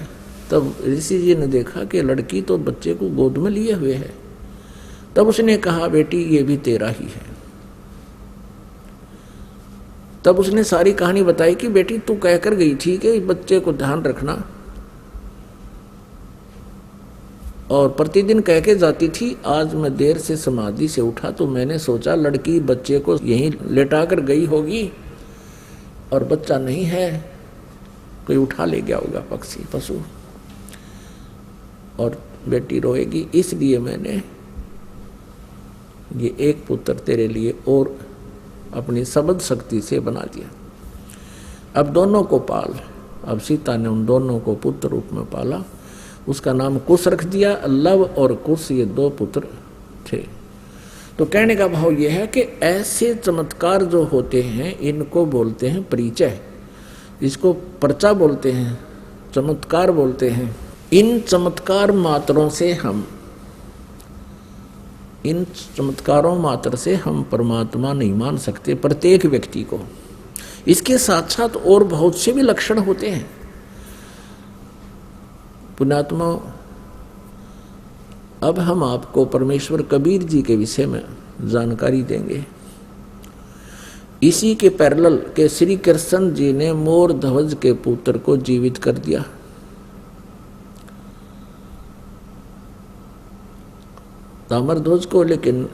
तब ऋषि जी ने देखा कि लड़की तो बच्चे को गोद में लिए हुए है। तब उसने कहा बेटी ये भी तेरा ही है। तब उसने सारी कहानी बताई कि बेटी तू कहकर गई थी कि बच्चे को ध्यान रखना, और प्रतिदिन कह के जाती थी। आज मैं देर से समाधि से उठा तो मैंने सोचा लड़की बच्चे को यहीं लेटा कर गई होगी और बच्चा नहीं है, कोई उठा ले गया होगा पक्षी पशु, और बेटी रोएगी, इसलिए मैंने ये एक पुत्र तेरे लिए और अपनी सबद शक्ति से बना दिया। अब दोनों को पाल। अब सीता ने उन दोनों को पुत्र रूप में पाला, उसका नाम कुश रख दिया। लव और कुश ये 2 पुत्र थे। तो कहने का भाव यह है कि ऐसे चमत्कार जो होते हैं इनको बोलते हैं परिचय, इसको पर्चा बोलते हैं, चमत्कार बोलते हैं। इन चमत्कार मात्रों से हम, इन चमत्कारों मात्र से हम परमात्मा नहीं मान सकते प्रत्येक व्यक्ति को। इसके साथ साथ और बहुत से भी लक्षण होते हैं। पुण्यात्मा, अब हम आपको परमेश्वर कबीर जी के विषय में जानकारी देंगे। इसी के पैरेलल के श्री कृष्ण जी ने मोर ध्वज के पुत्र को जीवित कर दिया। ताम्रध्वज को, लेकिन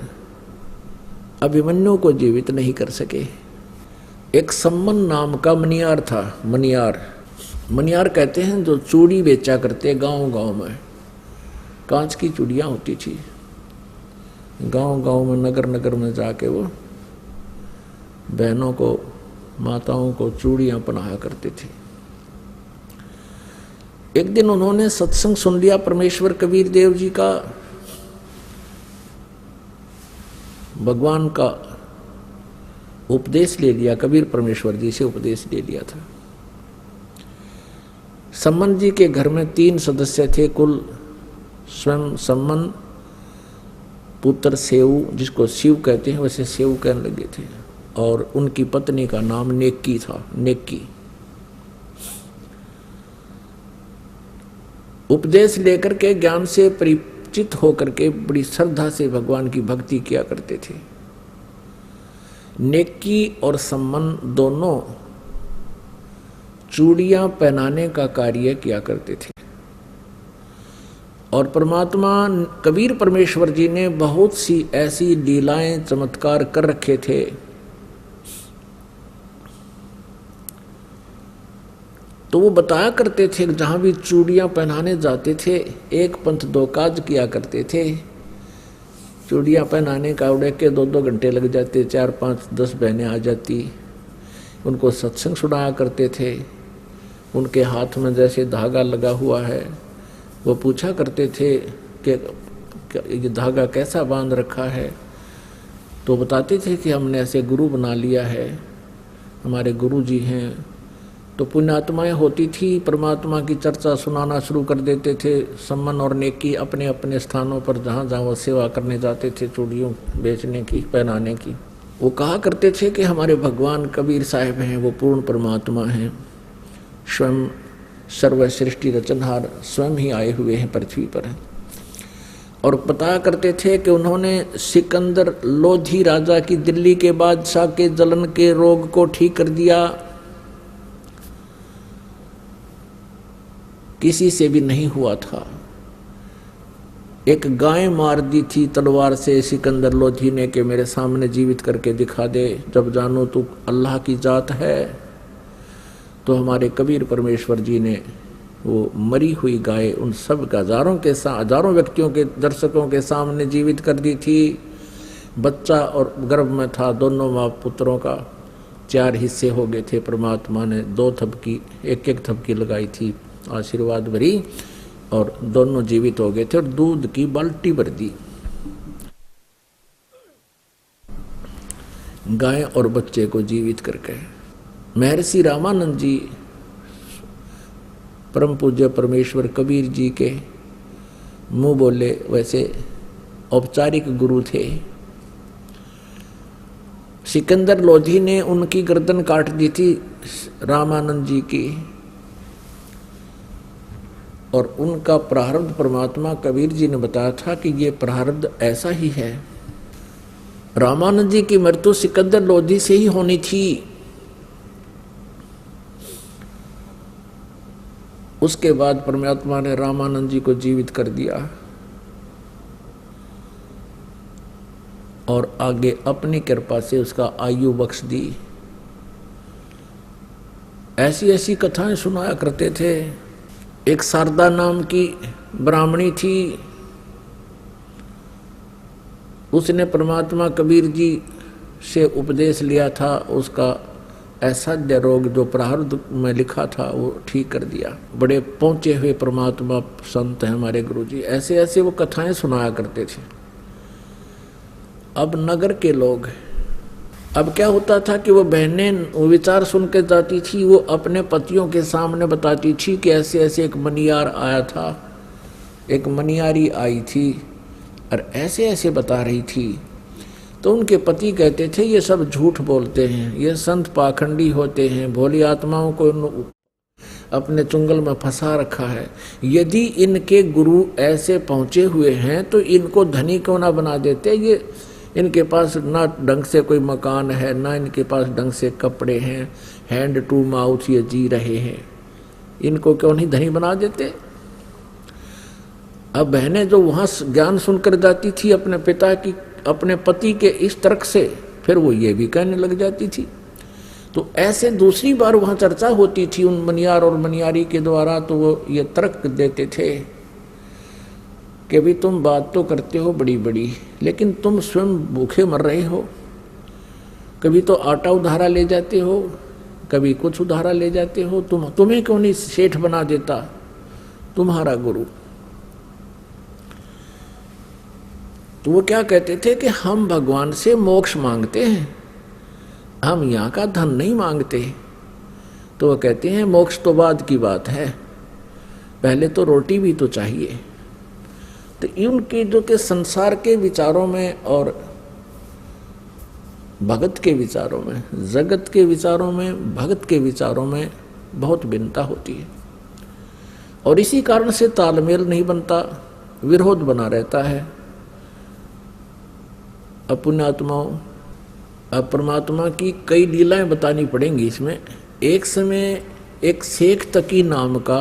अभिमन्यु को जीवित नहीं कर सके। एक सम्मन नाम का मनियार था। मनियार कहते हैं जो चूड़ी बेचा करते गांव गांव में, कांच की चूड़ियां होती थी, गांव गांव में नगर नगर में जाके वो बहनों को, माताओं को चूड़ियां पहनाया करते थे। एक दिन उन्होंने सत्संग सुन लिया परमेश्वर कबीर देव जी का, भगवान का उपदेश ले लिया, कबीर परमेश्वर जी से उपदेश ले लिया था। सम्मन जी के घर में 3 सदस्य थे कुल। स्वयं सम्मन, पुत्र सेऊ, जिसको शिव कहते हैं वैसे सेऊ कहने लगे थे, और उनकी पत्नी का नाम नेक्की था, नेक्की। उपदेश लेकर के, ज्ञान से परिचित होकर के बड़ी श्रद्धा से भगवान की भक्ति किया करते थे। नेक्की और सम्मन दोनों चूड़ियां पहनाने का कार्य किया करते थे। और परमात्मा कबीर परमेश्वर जी ने बहुत सी ऐसी लीलाएं चमत्कार कर रखे थे। तो वो बताया करते थे जहां भी चूड़ियां पहनाने जाते थे, एक पंथ दो काज किया करते थे। चूड़ियां पहनाने का उड़े के 2-2 घंटे लग जाते, 4-5-10 बहनें आ जाती, उनको सत्संग सुनाया करते थे। उनके हाथ में जैसे धागा लगा हुआ है, वो पूछा करते थे कि ये धागा कैसा बांध रखा है। तो बताते थे कि हमने ऐसे गुरु बना लिया है, हमारे गुरु जी हैं। तो पुण्यात्माएं होती थी, परमात्मा की चर्चा सुनाना शुरू कर देते थे। सम्मान और नेकी अपने अपने स्थानों पर जहाँ जहाँ वो सेवा करने जाते थे, चूड़ियों बेचने की, पहनाने की। वो कहा करते थे कि हमारे भगवान कबीर साहिब हैं, वो पूर्ण परमात्मा हैं, स्वयं सर्व सृष्टि रचनहार स्वयं ही आए हुए हैं पृथ्वी पर। और बताया करते थे कि उन्होंने सिकंदर लोधी राजा की, दिल्ली के बादशाह के जलन के रोग को ठीक कर दिया, किसी से भी नहीं हुआ था। एक गाय मार दी थी तलवार से सिकंदर लोधी ने कि मेरे सामने जीवित करके दिखा दे, जब जानू तू अल्लाह की जात है। तो हमारे कबीर परमेश्वर जी ने वो मरी हुई गाय उन सब हजारों व्यक्तियों के, दर्शकों के सामने जीवित कर दी थी। बच्चा और गर्भ में था, दोनों माँ पुत्रों का 4 हिस्से हो गए थे। परमात्मा ने 2 थपकी, एक थपकी लगाई थी आशीर्वाद भरी, और दोनों जीवित हो गए थे और दूध की बाल्टी भर दी। गाय और बच्चे को जीवित करके महर्षि रामानंद जी परम पूज्य परमेश्वर कबीर जी के मुंह बोले वैसे औपचारिक गुरु थे। सिकंदर लोधी ने उनकी गर्दन काट दी थी रामानंद जी की, और उनका प्रारब्ध परमात्मा कबीर जी ने बताया था कि ये प्रारब्ध ऐसा ही है। रामानंद जी की मृत्यु सिकंदर लोधी से ही होनी थी। उसके बाद परमात्मा ने रामानंद जी को जीवित कर दिया और आगे अपनी कृपा से उसका आयु बख्श दी। ऐसी ऐसी कथाएं सुनाया करते थे। एक शारदा नाम की ब्राह्मणी थी, उसने परमात्मा कबीर जी से उपदेश लिया था, उसका असाध्य रोग जो प्रारब्ध में लिखा था वो ठीक कर दिया। बड़े पहुंचे हुए परमात्मा संत हैं हमारे गुरु जी, ऐसे ऐसे वो कथाएं सुनाया करते थे। अब नगर के लोग, अब क्या होता था कि वो बहनें वो विचार सुन के जाती थी, वो अपने पतियों के सामने बताती थी कि ऐसे ऐसे एक मनियार आया था, एक मनियारी आई थी और ऐसे ऐसे बता रही थी। तो उनके पति कहते थे ये सब झूठ बोलते हैं, ये संत पाखंडी होते हैं, भोली आत्माओं को अपने चुंगल में फंसा रखा है। यदि इनके गुरु ऐसे पहुंचे हुए हैं तो इनको धनी क्यों ना बना देते। ये इनके पास ना ढंग से कोई मकान है, ना इनके पास ढंग से कपड़े हैं, हैंड टू माउथ ये जी रहे हैं, इनको क्यों नहीं धनी बना देते। अब बहनें जो वहाँ ज्ञान सुनकर जाती थी अपने पिता की, अपने पति के इस तर्क से, फिर वो ये भी कहने लग जाती थी। तो ऐसे दूसरी बार वहाँ चर्चा होती थी उन मनियार और मनियारी के द्वारा, तो वो ये तर्क देते थे कि भी तुम बात तो करते हो बड़ी बड़ी, लेकिन तुम स्वयं भूखे मर रहे हो। कभी तो आटा उधारा ले जाते हो, कभी कुछ उधारा ले जाते हो, तुम्हें क्यों नहीं सेठ बना देता तुम्हारा गुरु। तो वो क्या कहते थे कि हम भगवान से मोक्ष मांगते हैं, हम यहाँ का धन नहीं मांगते। तो वो कहते हैं मोक्ष तो बाद की बात है, पहले तो रोटी भी तो चाहिए। तो उनके जो के संसार के विचारों में और भगत के विचारों में, जगत के विचारों में, भगत के विचारों में बहुत भिन्नता होती है, और इसी कारण से तालमेल नहीं बनता, विरोध बना रहता है। पुण्यात्माओं, अब परमात्मा की कई लीलाएं बतानी पड़ेंगी इसमें। एक समय एक शेख तकी नाम का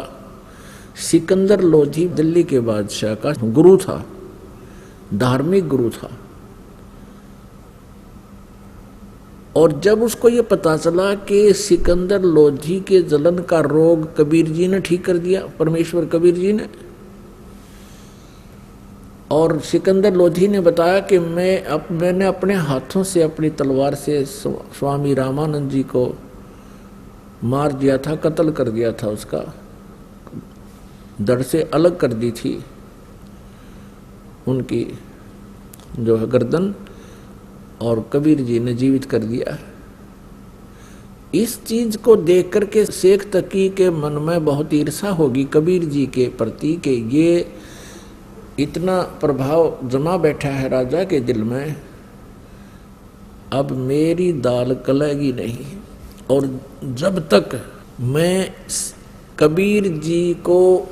सिकंदर लोधी दिल्ली के बादशाह का गुरु था, धार्मिक गुरु था। और जब उसको ये पता चला कि सिकंदर लोधी के जलन का रोग कबीर जी ने ठीक कर दिया, परमेश्वर कबीर जी ने, और सिकंदर लोधी ने बताया कि मैंने अपने हाथों से अपनी तलवार से स्वामी रामानंद जी को मार दिया था, कत्ल कर दिया था, उसका धड़ से अलग कर दी थी उनकी जो है गर्दन, और कबीर जी ने जीवित कर दिया। इस चीज को देख करके शेख तकी के मन में बहुत ईर्ष्या होगी कबीर जी के प्रति कि ये इतना प्रभाव जमा बैठा है राजा के दिल में, अब मेरी दाल गलेगी नहीं। और जब तक मैं कबीर जी को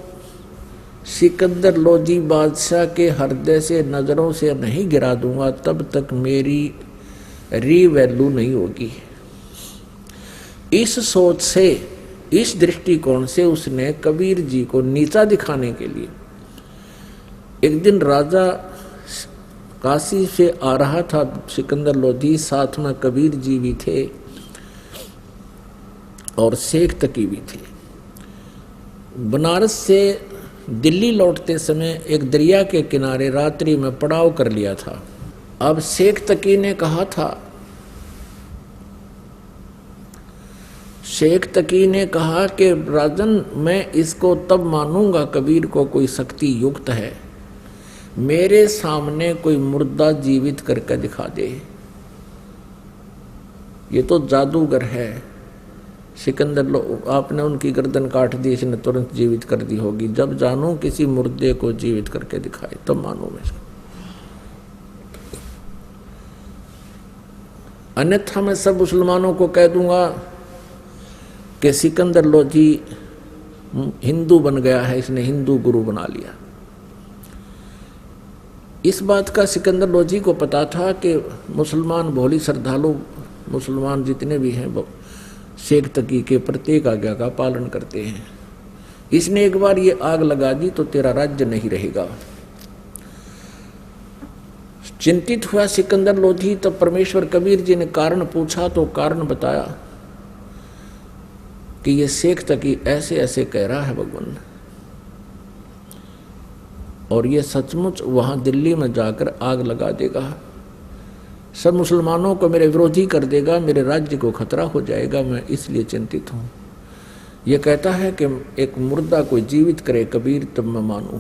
सिकंदर लोधी बादशाह के हृदय से नजरों से नहीं गिरा दूंगा, तब तक मेरी रीवैल्यू नहीं होगी। इस सोच से, इस दृष्टिकोण से उसने कबीर जी को नीचा दिखाने के लिए, एक दिन राजा काशी से आ रहा था सिकंदर लोधी, साथ में कबीर जी भी थे और शेख तकी भी थे। बनारस से दिल्ली लौटते समय एक दरिया के किनारे रात्रि में पड़ाव कर लिया था। अब शेख तकी ने कहा था, शेख तकी ने कहा कि राजन, मैं इसको तब मानूंगा कबीर को कोई शक्ति युक्त है, मेरे सामने कोई मुर्दा जीवित करके दिखा दे। ये तो जादूगर है। सिकंदर आपने उनकी गर्दन काट दी, इसने तुरंत जीवित कर दी होगी। जब जानूं किसी मुर्दे को जीवित करके दिखाए तब मानूं मैं इसको, अन्यथा मैं सब मुसलमानों को कह दूंगा कि सिकंदर लोधी हिंदू बन गया है, इसने हिंदू गुरु बना लिया। इस बात का सिकंदर लोधी को पता था कि मुसलमान भोली श्रद्धालु मुसलमान जितने भी हैं शेख तकी के प्रत्येक आज्ञा का पालन करते हैं। इसने एक बार ये आग लगा दी तो तेरा राज्य नहीं रहेगा। चिंतित हुआ सिकंदर लोधी, तब परमेश्वर कबीर जी ने कारण पूछा तो कारण बताया कि ये शेख तकी ऐसे ऐसे कह रहा है भगवान, और ये सचमुच वहां दिल्ली में जाकर आग लगा देगा, सब मुसलमानों को मेरे विरोधी कर देगा, मेरे राज्य को खतरा हो जाएगा, मैं इसलिए चिंतित हूं। ये कहता है कि एक मुर्दा कोई जीवित करे कबीर तब मैं मानूं।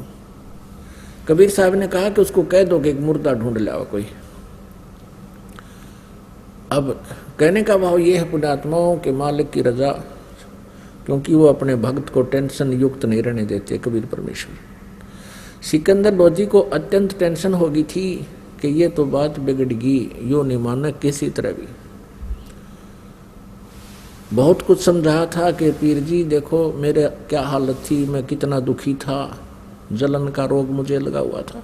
कबीर साहब ने कहा कि उसको कह दो कि एक मुर्दा ढूंढ लाओ कोई। अब कहने का भाव ये है पुण्यात्माओं के मालिक की रजा, क्योंकि वो अपने भक्त को टेंशन युक्त नहीं रहने देते कबीर परमेश्वर। सिकंदर लोधी को अत्यंत टेंशन होगी थी कि ये तो बात बिगड़गी, यो नहीं माना किसी तरह भी। बहुत कुछ समझाया था कि पीर जी देखो मेरे क्या हालत थी, मैं कितना दुखी था, जलन का रोग मुझे लगा हुआ था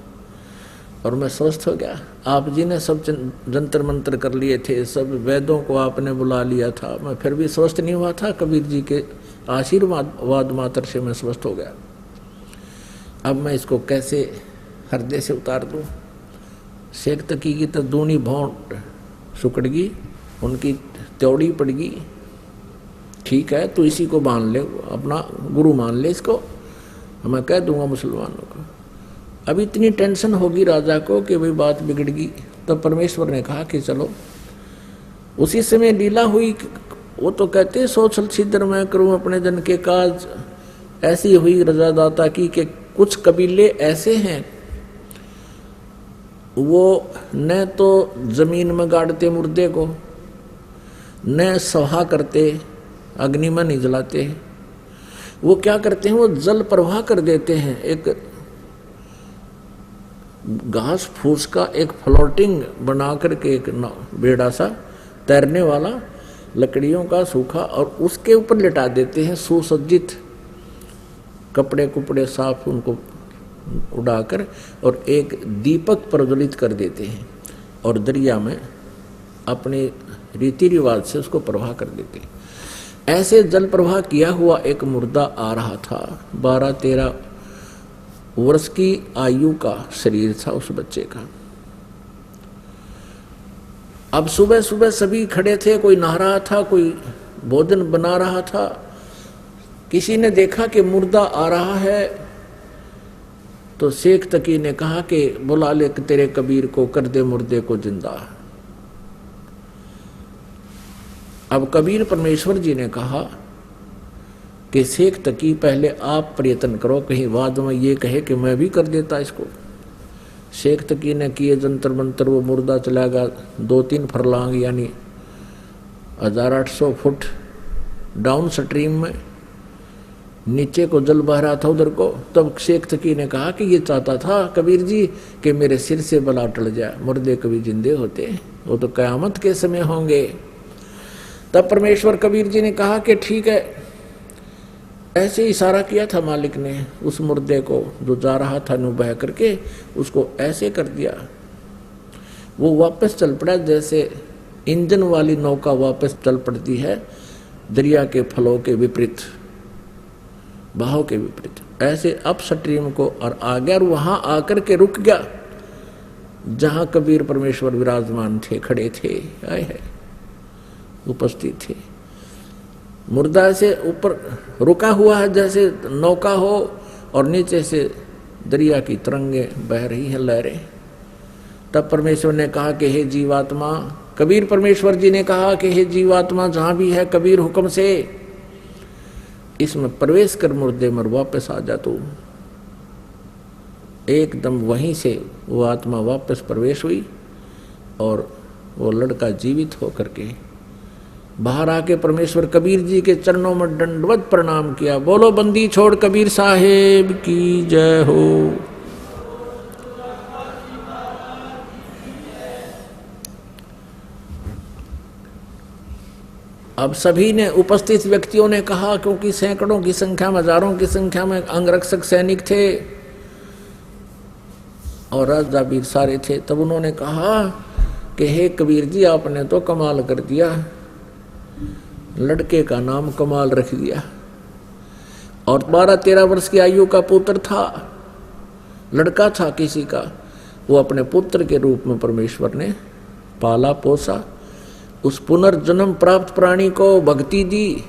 और मैं स्वस्थ हो गया। आप जी ने सब जंतर मंत्र कर लिए थे, सब वैद्यों को आपने बुला लिया था, मैं फिर भी स्वस्थ नहीं हुआ था। कबीर जी के आशीर्वाद मात्र से मैं स्वस्थ हो गया। अब मैं इसको कैसे हृदय से उतार दूं। शेख तकी की तो दूनी भौंट सुकड़गी, उनकी त्योड़ी पड़गी। ठीक है, तो इसी को मान ले, अपना गुरु मान ले इसको, मैं कह दूंगा मुसलमानों को। अब इतनी टेंशन होगी राजा को कि भाई बात बिगड़गी। तब परमेश्वर ने कहा कि चलो, उसी समय लीला हुई। वो तो कहते सोचल छिद्र मैं करूं अपने जन के काज, ऐसी हुई रजादाता की कि कुछ कबीले ऐसे हैं वो न तो जमीन में गाड़ते मुर्दे को, न सहा करते, अग्नि में नहीं जलाते। वो क्या करते हैं, वो जल प्रवाह कर देते हैं। एक घास फूस का एक फ्लोटिंग बना करके एक बेड़ा सा तैरने वाला लकड़ियों का सूखा, और उसके ऊपर लिटा देते हैं सुसज्जित कपड़े कुपड़े साफ उनको उड़ाकर, और एक दीपक प्रज्वलित कर देते हैं और दरिया में अपने रीति रिवाज से उसको प्रवाह कर देते हैं। ऐसे जल प्रवाह किया हुआ एक मुर्दा आ रहा था। 12-13 वर्ष की आयु का शरीर था उस बच्चे का। अब सुबह सुबह सभी खड़े थे, कोई नहा रहा था, कोई भोजन बना रहा था। किसी ने देखा कि मुर्दा आ रहा है, तो शेख तकी ने कहा कि बुला ले तेरे कबीर को, कर दे मुर्दे को जिंदा। अब कबीर परमेश्वर जी ने कहा कि शेख तकी पहले आप प्रयत्न करो, कहीं बाद में ये कहे कि मैं भी कर देता इसको। शेख तकी ने किए जंतर मंतर, वो मुर्दा चला गया 2-3 फरलांग यानी 1800 फुट डाउन स्ट्रीम में, नीचे को जल बह रहा था उधर को। तब शेख तकी ने कहा कि ये चाहता था कबीर जी कि मेरे सिर से बला टल जाए, मुर्दे कभी जिंदे होते, वो तो कयामत के समय होंगे। तब परमेश्वर कबीर जी ने कहा कि ठीक है। ऐसे इशारा किया था मालिक ने उस मुर्दे को जो जा रहा था, नु बह करके उसको ऐसे कर दिया, वो वापस चल पड़ा जैसे इंजन वाली नौका वापस चल पड़ती है दरिया के फलों के विपरीत, बहाव के विपरीत। ऐसे अप स्ट्रीम को और आ गया और वहां आकर के रुक गया जहां कबीर परमेश्वर विराजमान थे, खड़े थे, आए है उपस्थित थे। मुर्दा से ऊपर रुका हुआ है जैसे नौका हो और नीचे से दरिया की तरंगे बह रही हैं, लहरें। तब परमेश्वर ने कहा कि हे जीवात्मा, कबीर परमेश्वर जी ने कहा कि हे जीवात्मा जहां भी है कबीर हुक्म से इसमें प्रवेश कर मुर्दे मर वापस आ जा तू। एकदम वहीं से वो आत्मा वापस प्रवेश हुई और वो लड़का जीवित होकर के बाहर आके परमेश्वर कबीर जी के चरणों में दंडवत प्रणाम किया। बोलो बंदी छोड़ कबीर साहेब की जय हो। अब सभी ने, उपस्थित व्यक्तियों ने कहा, क्योंकि सैकड़ों की संख्या में, हजारों की संख्या में अंगरक्षक सैनिक थे और राजा भी सारे थे, तब उन्होंने कहा कि हे कबीर जी आपने तो कमाल कर दिया, लड़के का नाम कमाल रख दिया। और 12-13 वर्ष की आयु का पुत्र था, लड़का था किसी का, वो अपने पुत्र के रूप में परमेश्वर ने पाला पोसा। उस पुनर्जन्म प्राप्त प्राणी को भक्ति दी,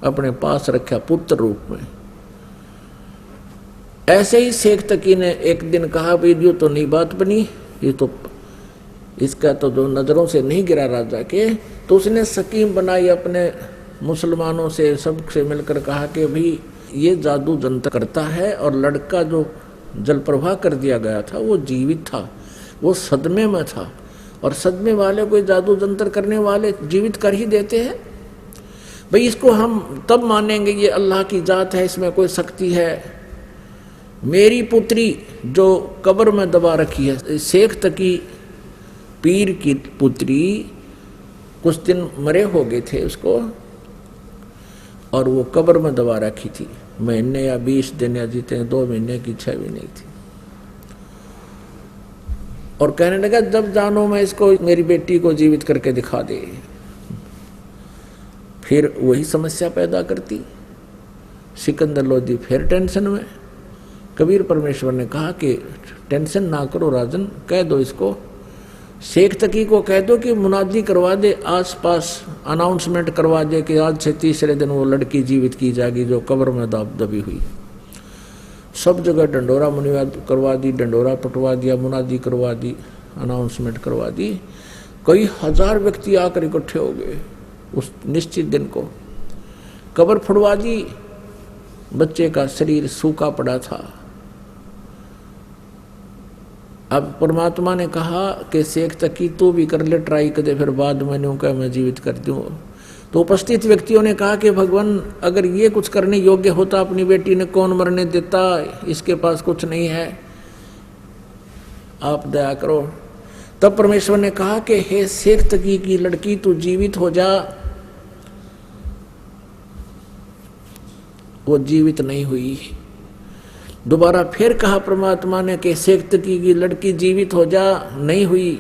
अपने पास रखा पुत्र रूप में। ऐसे ही शेख तकी ने एक दिन कहा वीडियो तो नहीं बात बनी, ये तो इसका तो जो नजरों से नहीं गिरा राजा के, तो उसने स्कीम बनाई अपने मुसलमानों से सबसे मिलकर, कहा कि भाई ये जादू जंतर करता है और लड़का जो जल प्रवाह कर दिया गया था वो जीवित था, वो सदमे में था और सदमे वाले कोई जादू जंतर करने वाले जीवित कर ही देते हैं। भाई इसको हम तब मानेंगे ये अल्लाह की जात है, इसमें कोई शक्ति है। मेरी पुत्री जो कब्र में दबा रखी है, शेख तकी पीर की पुत्री, कुछ दिन मरे हो गए थे उसको और वो कब्र में दबा रखी थी, महीने या 20 दिन या जीते 2 महीने की 6 महीने की थी। और कहने लगा जब जानो मैं इसको, मेरी बेटी को जीवित करके दिखा दे। फिर वही समस्या पैदा करती। सिकंदर लोधी फिर टेंशन में। कबीर परमेश्वर ने कहा कि टेंशन ना करो राजन, कह दो इसको, शेख तकी को कह दो कि मुनादी करवा दे, आसपास अनाउंसमेंट करवा दे कि आज से तीसरे दिन वो लड़की जीवित की जाएगी जो कब्र में दबी हुई। सब जगह डंडोरा मुनिवाद करवा दी, डंडोरा पटवा दिया, मुनादी करवा दी, अनाउंसमेंट करवा दी। कई हजार व्यक्ति आकर इकट्ठे हो गए उस निश्चित दिन को। कब्र फुड़वा दी, बच्चे का शरीर सूखा पड़ा था। अब परमात्मा ने कहा कि शेख तकी तू भी कर ले ट्राई कर दे, फिर बाद में क्या मैं जीवित कर दूं। तो उपस्थित व्यक्तियों ने कहा कि भगवान अगर ये कुछ करने योग्य होता अपनी बेटी ने कौन मरने देता, इसके पास कुछ नहीं है, आप दया करो। तब परमेश्वर ने कहा कि हे शेख तकी की लड़की तू जीवित हो जा। वो जीवित नहीं हुई। दोबारा फिर कहा परमात्मा ने कि शेख तकी की लड़की जीवित हो जा, नहीं हुई।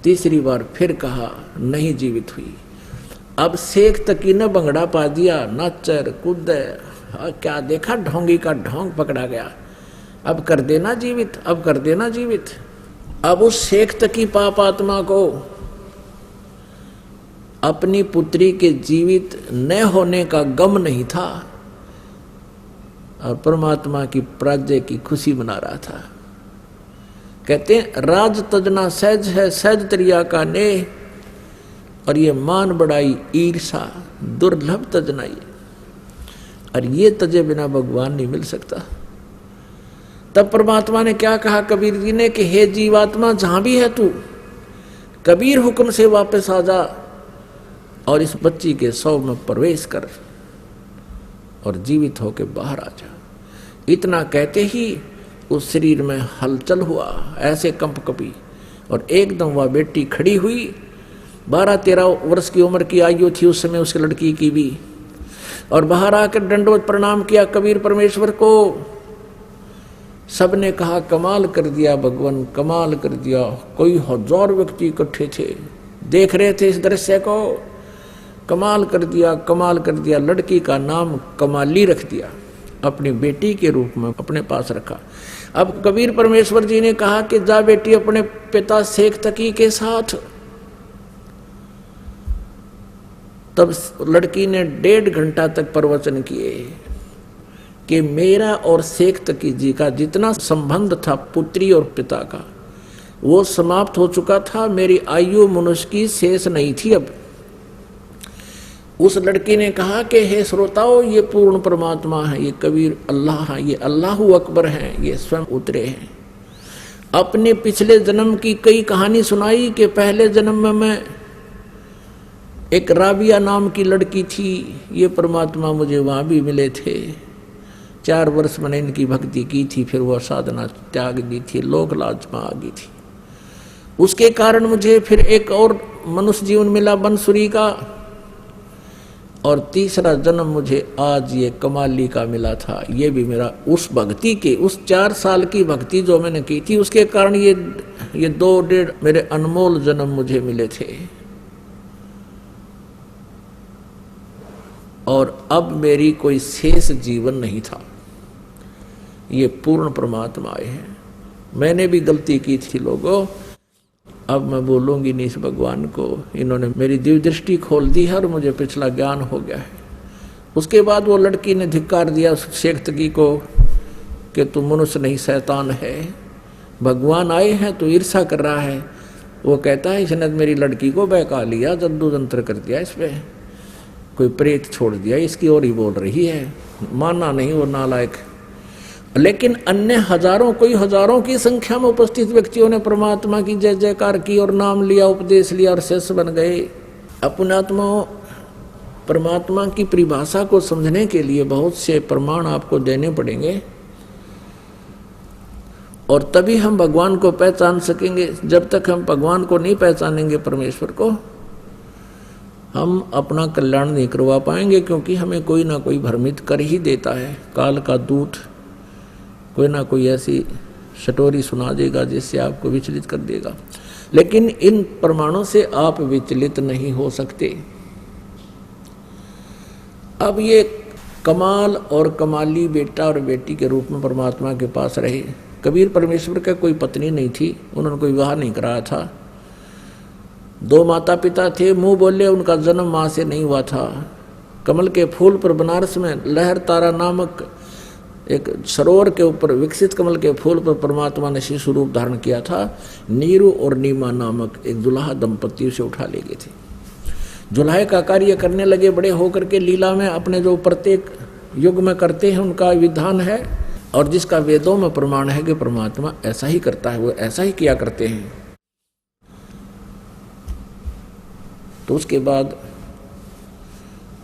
तीसरी बार फिर कहा, नहीं जीवित हुई। अब शेख तकी ने बंगड़ा पा दिया, नाचर कूद, क्या देखा, ढोंगी का ढोंग पकड़ा गया। अब कर देना जीवित, अब कर देना जीवित। अब उस शेख तकी पाप आत्मा को अपनी पुत्री के जीवित न होने का गम नहीं था और परमात्मा की पराजय की खुशी मना रहा था। कहते हैं राज तजना सहज है, सहज त्रिया का नेह, और ये मान बढ़ाई ईर्षा दुर्लभ तजना ये, और ये तजे बिना भगवान नहीं मिल सकता। तब परमात्मा ने क्या कहा कबीर जी ने कि हे जीवात्मा, जहां भी है तू, कबीर हुक्म से वापस आ जा और इस बच्ची के शव में प्रवेश कर और जीवित होकर बाहर आ जा। इतना कहते ही उस शरीर में हलचल हुआ, ऐसे कंप कपी, और एकदम वह बेटी खड़ी हुई। 12-13 वर्ष की उम्र की आयु थी उस समय उस लड़की की भी, और बाहर आकर दंडवत प्रणाम किया कबीर परमेश्वर को। सबने कहा कमाल कर दिया भगवान, कमाल कर दिया। कोई 1000 व्यक्ति इकट्ठे थे, देख रहे थे इस दृश्य को। कमाल कर दिया, कमाल कर दिया। लड़की का नाम कमाली रख दिया, अपनी बेटी के रूप में अपने पास रखा। अब कबीर परमेश्वर जी ने कहा कि जा बेटी अपने पिता शेख तकी के साथ। तब लड़की ने 1.5 घंटा तक प्रवचन किए कि मेरा और शेख तकी जी का जितना संबंध था पुत्री और पिता का, वो समाप्त हो चुका था। मेरी आयु मनुष्य की शेष नहीं थी। अब उस लड़की ने कहा कि हे श्रोताओं, ये पूर्ण परमात्मा है, ये कबीर अल्लाह है, ये अल्लाहु अकबर हैं, ये स्वयं उतरे हैं। अपने पिछले जन्म की कई कहानी सुनाई कि पहले जन्म में मैं एक राबिया नाम की लड़की थी, ये परमात्मा मुझे वहाँ भी मिले थे। 4 वर्ष मैंने इनकी भक्ति की थी, फिर वह साधना त्याग दी थी, लोक लाज में आ गई थी। उसके कारण मुझे फिर एक और मनुष्य जीवन मिला बंसुरी का, और तीसरा जन्म मुझे आज ये कमाली का मिला था। ये भी मेरा उस भक्ति के, उस 4 साल की भक्ति जो मैंने की थी, उसके कारण ये 2-1.5 मेरे अनमोल जन्म मुझे मिले थे। और अब मेरी कोई शेष जीवन नहीं था। ये पूर्ण परमात्मा आए हैं। मैंने भी गलती की थी लोगों, अब मैं बोलूंगी नहीं इस भगवान को। इन्होंने मेरी दिव्य दृष्टि खोल दी है और मुझे पिछला ज्ञान हो गया है। उसके बाद वो लड़की ने धिक्कार दिया शेख तकी को कि तू मनुष्य नहीं शैतान है, भगवान आए हैं तो ईर्षा कर रहा है। वो कहता है इसने मेरी लड़की को बहका लिया, जद्दू जंत्र कर दिया, इस पे कोई प्रेत छोड़ दिया, इसकी ओर ही बोल रही है। माना नहीं वो नालायक। लेकिन अन्य हजारों, कोई हजारों की संख्या में उपस्थित व्यक्तियों ने परमात्मा की जय जयकार की और नाम लिया, उपदेश लिया और शिष्य बन गए। अपनात्मा परमात्मा की परिभाषा को समझने के लिए बहुत से प्रमाण आपको देने पड़ेंगे, और तभी हम भगवान को पहचान सकेंगे। जब तक हम भगवान को नहीं पहचानेंगे, परमेश्वर को, हम अपना कल्याण नहीं करवा पाएंगे, क्योंकि हमें कोई ना कोई भ्रमित कर ही देता है। काल का दूत कोई ना कोई ऐसी स्टोरी सुना देगा जिससे आपको विचलित कर देगा। लेकिन इन प्रमाणों से आप विचलित नहीं हो सकते। अब ये कमाल और कमाली बेटा और बेटी के रूप में परमात्मा के पास रहे। कबीर परमेश्वर का कोई पत्नी नहीं थी, उन्होंने कोई विवाह नहीं कराया था। 2 माता पिता थे, मुंह बोले उनका जन्म माँ से नहीं हुआ था। कमल के फूल पर बनारस में लहर तारा नामक एक सरोवर के ऊपर विकसित कमल के फूल पर परमात्मा ने शिशु रूप धारण किया था। नीरू और नीमा नामक एक दुल्हा दंपति उसे उठा ले गए थे। जुल्हे का कार्य करने लगे, बड़े होकर के लीला में अपने जो प्रत्येक युग में करते हैं उनका विधान है, और जिसका वेदों में प्रमाण है कि परमात्मा ऐसा ही करता है, वो ऐसा ही किया करते हैं। तो उसके बाद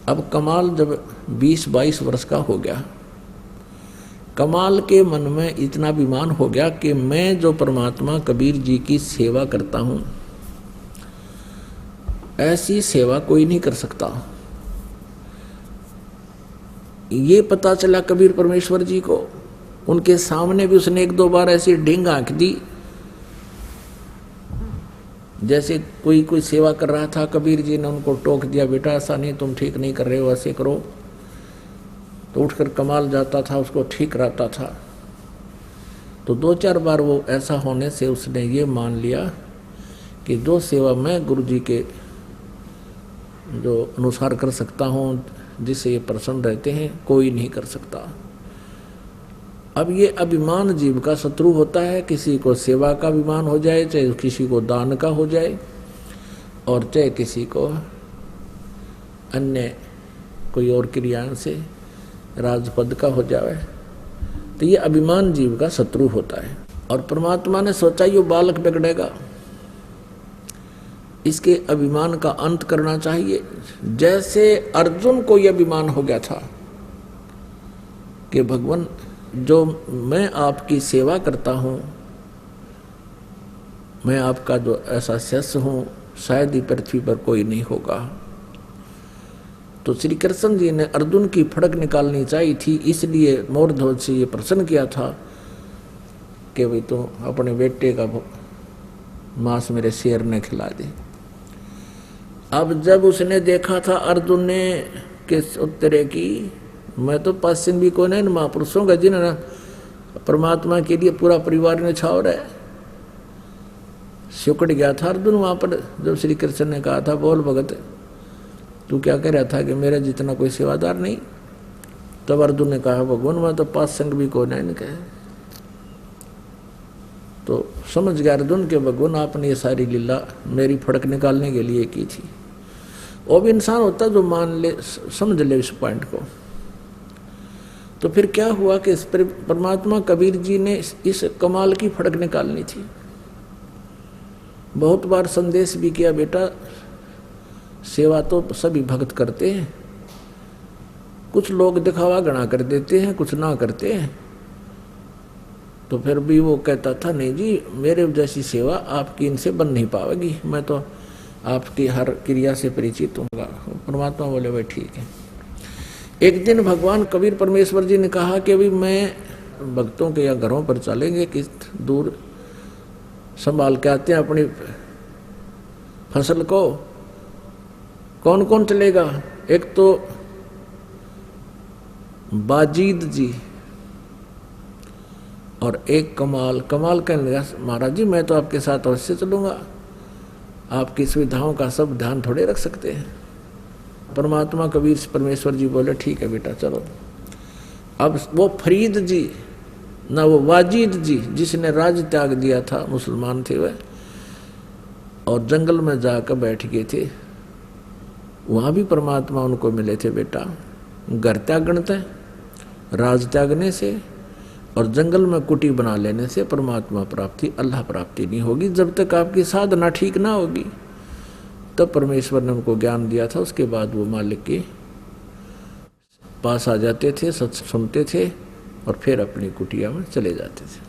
अब कमाल जब 20-22 वर्ष का हो गया, कमाल के मन में इतना अभिमान हो गया कि मैं जो परमात्मा कबीर जी की सेवा करता हूं, ऐसी सेवा कोई नहीं कर सकता। ये पता चला कबीर परमेश्वर जी को। उनके सामने भी उसने 1-2 बार ऐसी ढींग आंख दी जैसे कोई सेवा कर रहा था, कबीर जी ने उनको टोक दिया, बेटा ऐसा नहीं, तुम ठीक नहीं कर रहे हो, ऐसे करो, तो उठकर कमाल जाता था, उसको ठीक रहता था। तो 2-4 बार वो ऐसा होने से उसने ये मान लिया कि जो सेवा मैं गुरु जी के जो अनुसार कर सकता हूँ, जिससे ये प्रसन्न रहते हैं, कोई नहीं कर सकता। अब ये अभिमान जीव का शत्रु होता है, किसी को सेवा का अभिमान हो जाए, चाहे किसी को दान का हो जाए, और चाहे किसी को अन्य कोई और क्रियाओं से राजपद का हो जाए, तो ये अभिमान जीव का शत्रु होता है। और परमात्मा ने सोचा ये बालक बिगड़ेगा, इसके अभिमान का अंत करना चाहिए। जैसे अर्जुन को यह अभिमान हो गया था कि भगवान, जो मैं आपकी सेवा करता हूँ, मैं आपका जो ऐसा शिष्य हूँ, शायद ही पृथ्वी पर कोई नहीं होगा। तो श्री कृष्ण जी ने अर्जुन की फड़क निकालनी चाहिए थी, इसलिए मोरध्वज से ये प्रश्न किया था कि भाई तो अपने बेटे का मांस मेरे शेर ने खिला दे। अब जब उसने देखा था अर्जुन ने किस उत्तरे की, मैं तो पश्चिम भी कोई नहीं, महापुरुषों का जिन्होंने परमात्मा के लिए पूरा परिवार ने छाव रहे, सिकुड़ गया था अर्जुन वहां पर। जब श्री कृष्ण ने कहा था, बोल भगत तू क्या कह रहा था कि मेरे जितना कोई सेवादार नहीं, तब अर्जुन ने कहा, भगवान मैं तो पास संग भी कोई नहीं कहे। तो समझ गया अर्जुन के भगवान आपने ये सारी लीला मेरी फड़क निकालने के लिए की थी। वो भी इंसान होता जो मान ले, समझ ले इस पॉइंट को। तो फिर क्या हुआ कि इस परमात्मा कबीर जी ने इस कमाल की फड़क निकालनी थी। बहुत बार संदेश भी किया, बेटा सेवा तो सभी भक्त करते हैं, कुछ लोग दिखावा गणा कर देते हैं, कुछ ना करते हैं। तो फिर भी वो कहता था, नहीं जी मेरे जैसी सेवा आपकी इनसे बन नहीं पाएगी, मैं तो आपकी हर क्रिया से परिचित हूँगा। परमात्मा बोले भाई ठीक है। एक दिन भगवान कबीर परमेश्वर जी ने कहा कि अभी मैं भक्तों के या घरों पर चलेंगे, किस दूर संभाल के आते हैं अपनी फसल को। कौन कौन चलेगा? एक तो बाजीद जी और एक कमाल। कमाल कहने लगा, महाराज जी मैं तो आपके साथ अवश्य चलूंगा, आपकी सुविधाओं का सब ध्यान थोड़े रख सकते हैं। परमात्मा कबीर परमेश्वर जी बोले ठीक है बेटा चलो। अब वो फरीद जी ना वो वाजिद जी जिसने राज त्याग दिया था, मुसलमान थे वह, और जंगल में जाकर बैठ गए थे। वहाँ भी परमात्मा उनको मिले थे, बेटा घर त्यागते राज त्यागने से और जंगल में कुटी बना लेने से परमात्मा प्राप्ति, अल्लाह प्राप्ति नहीं होगी। जब तक आपकी साधना ठीक ना होगी तब परमेश्वर ने उनको ज्ञान दिया था। उसके बाद वो मालिक के पास आ जाते थे, सच सुनते थे और फिर अपनी कुटिया में चले जाते थे।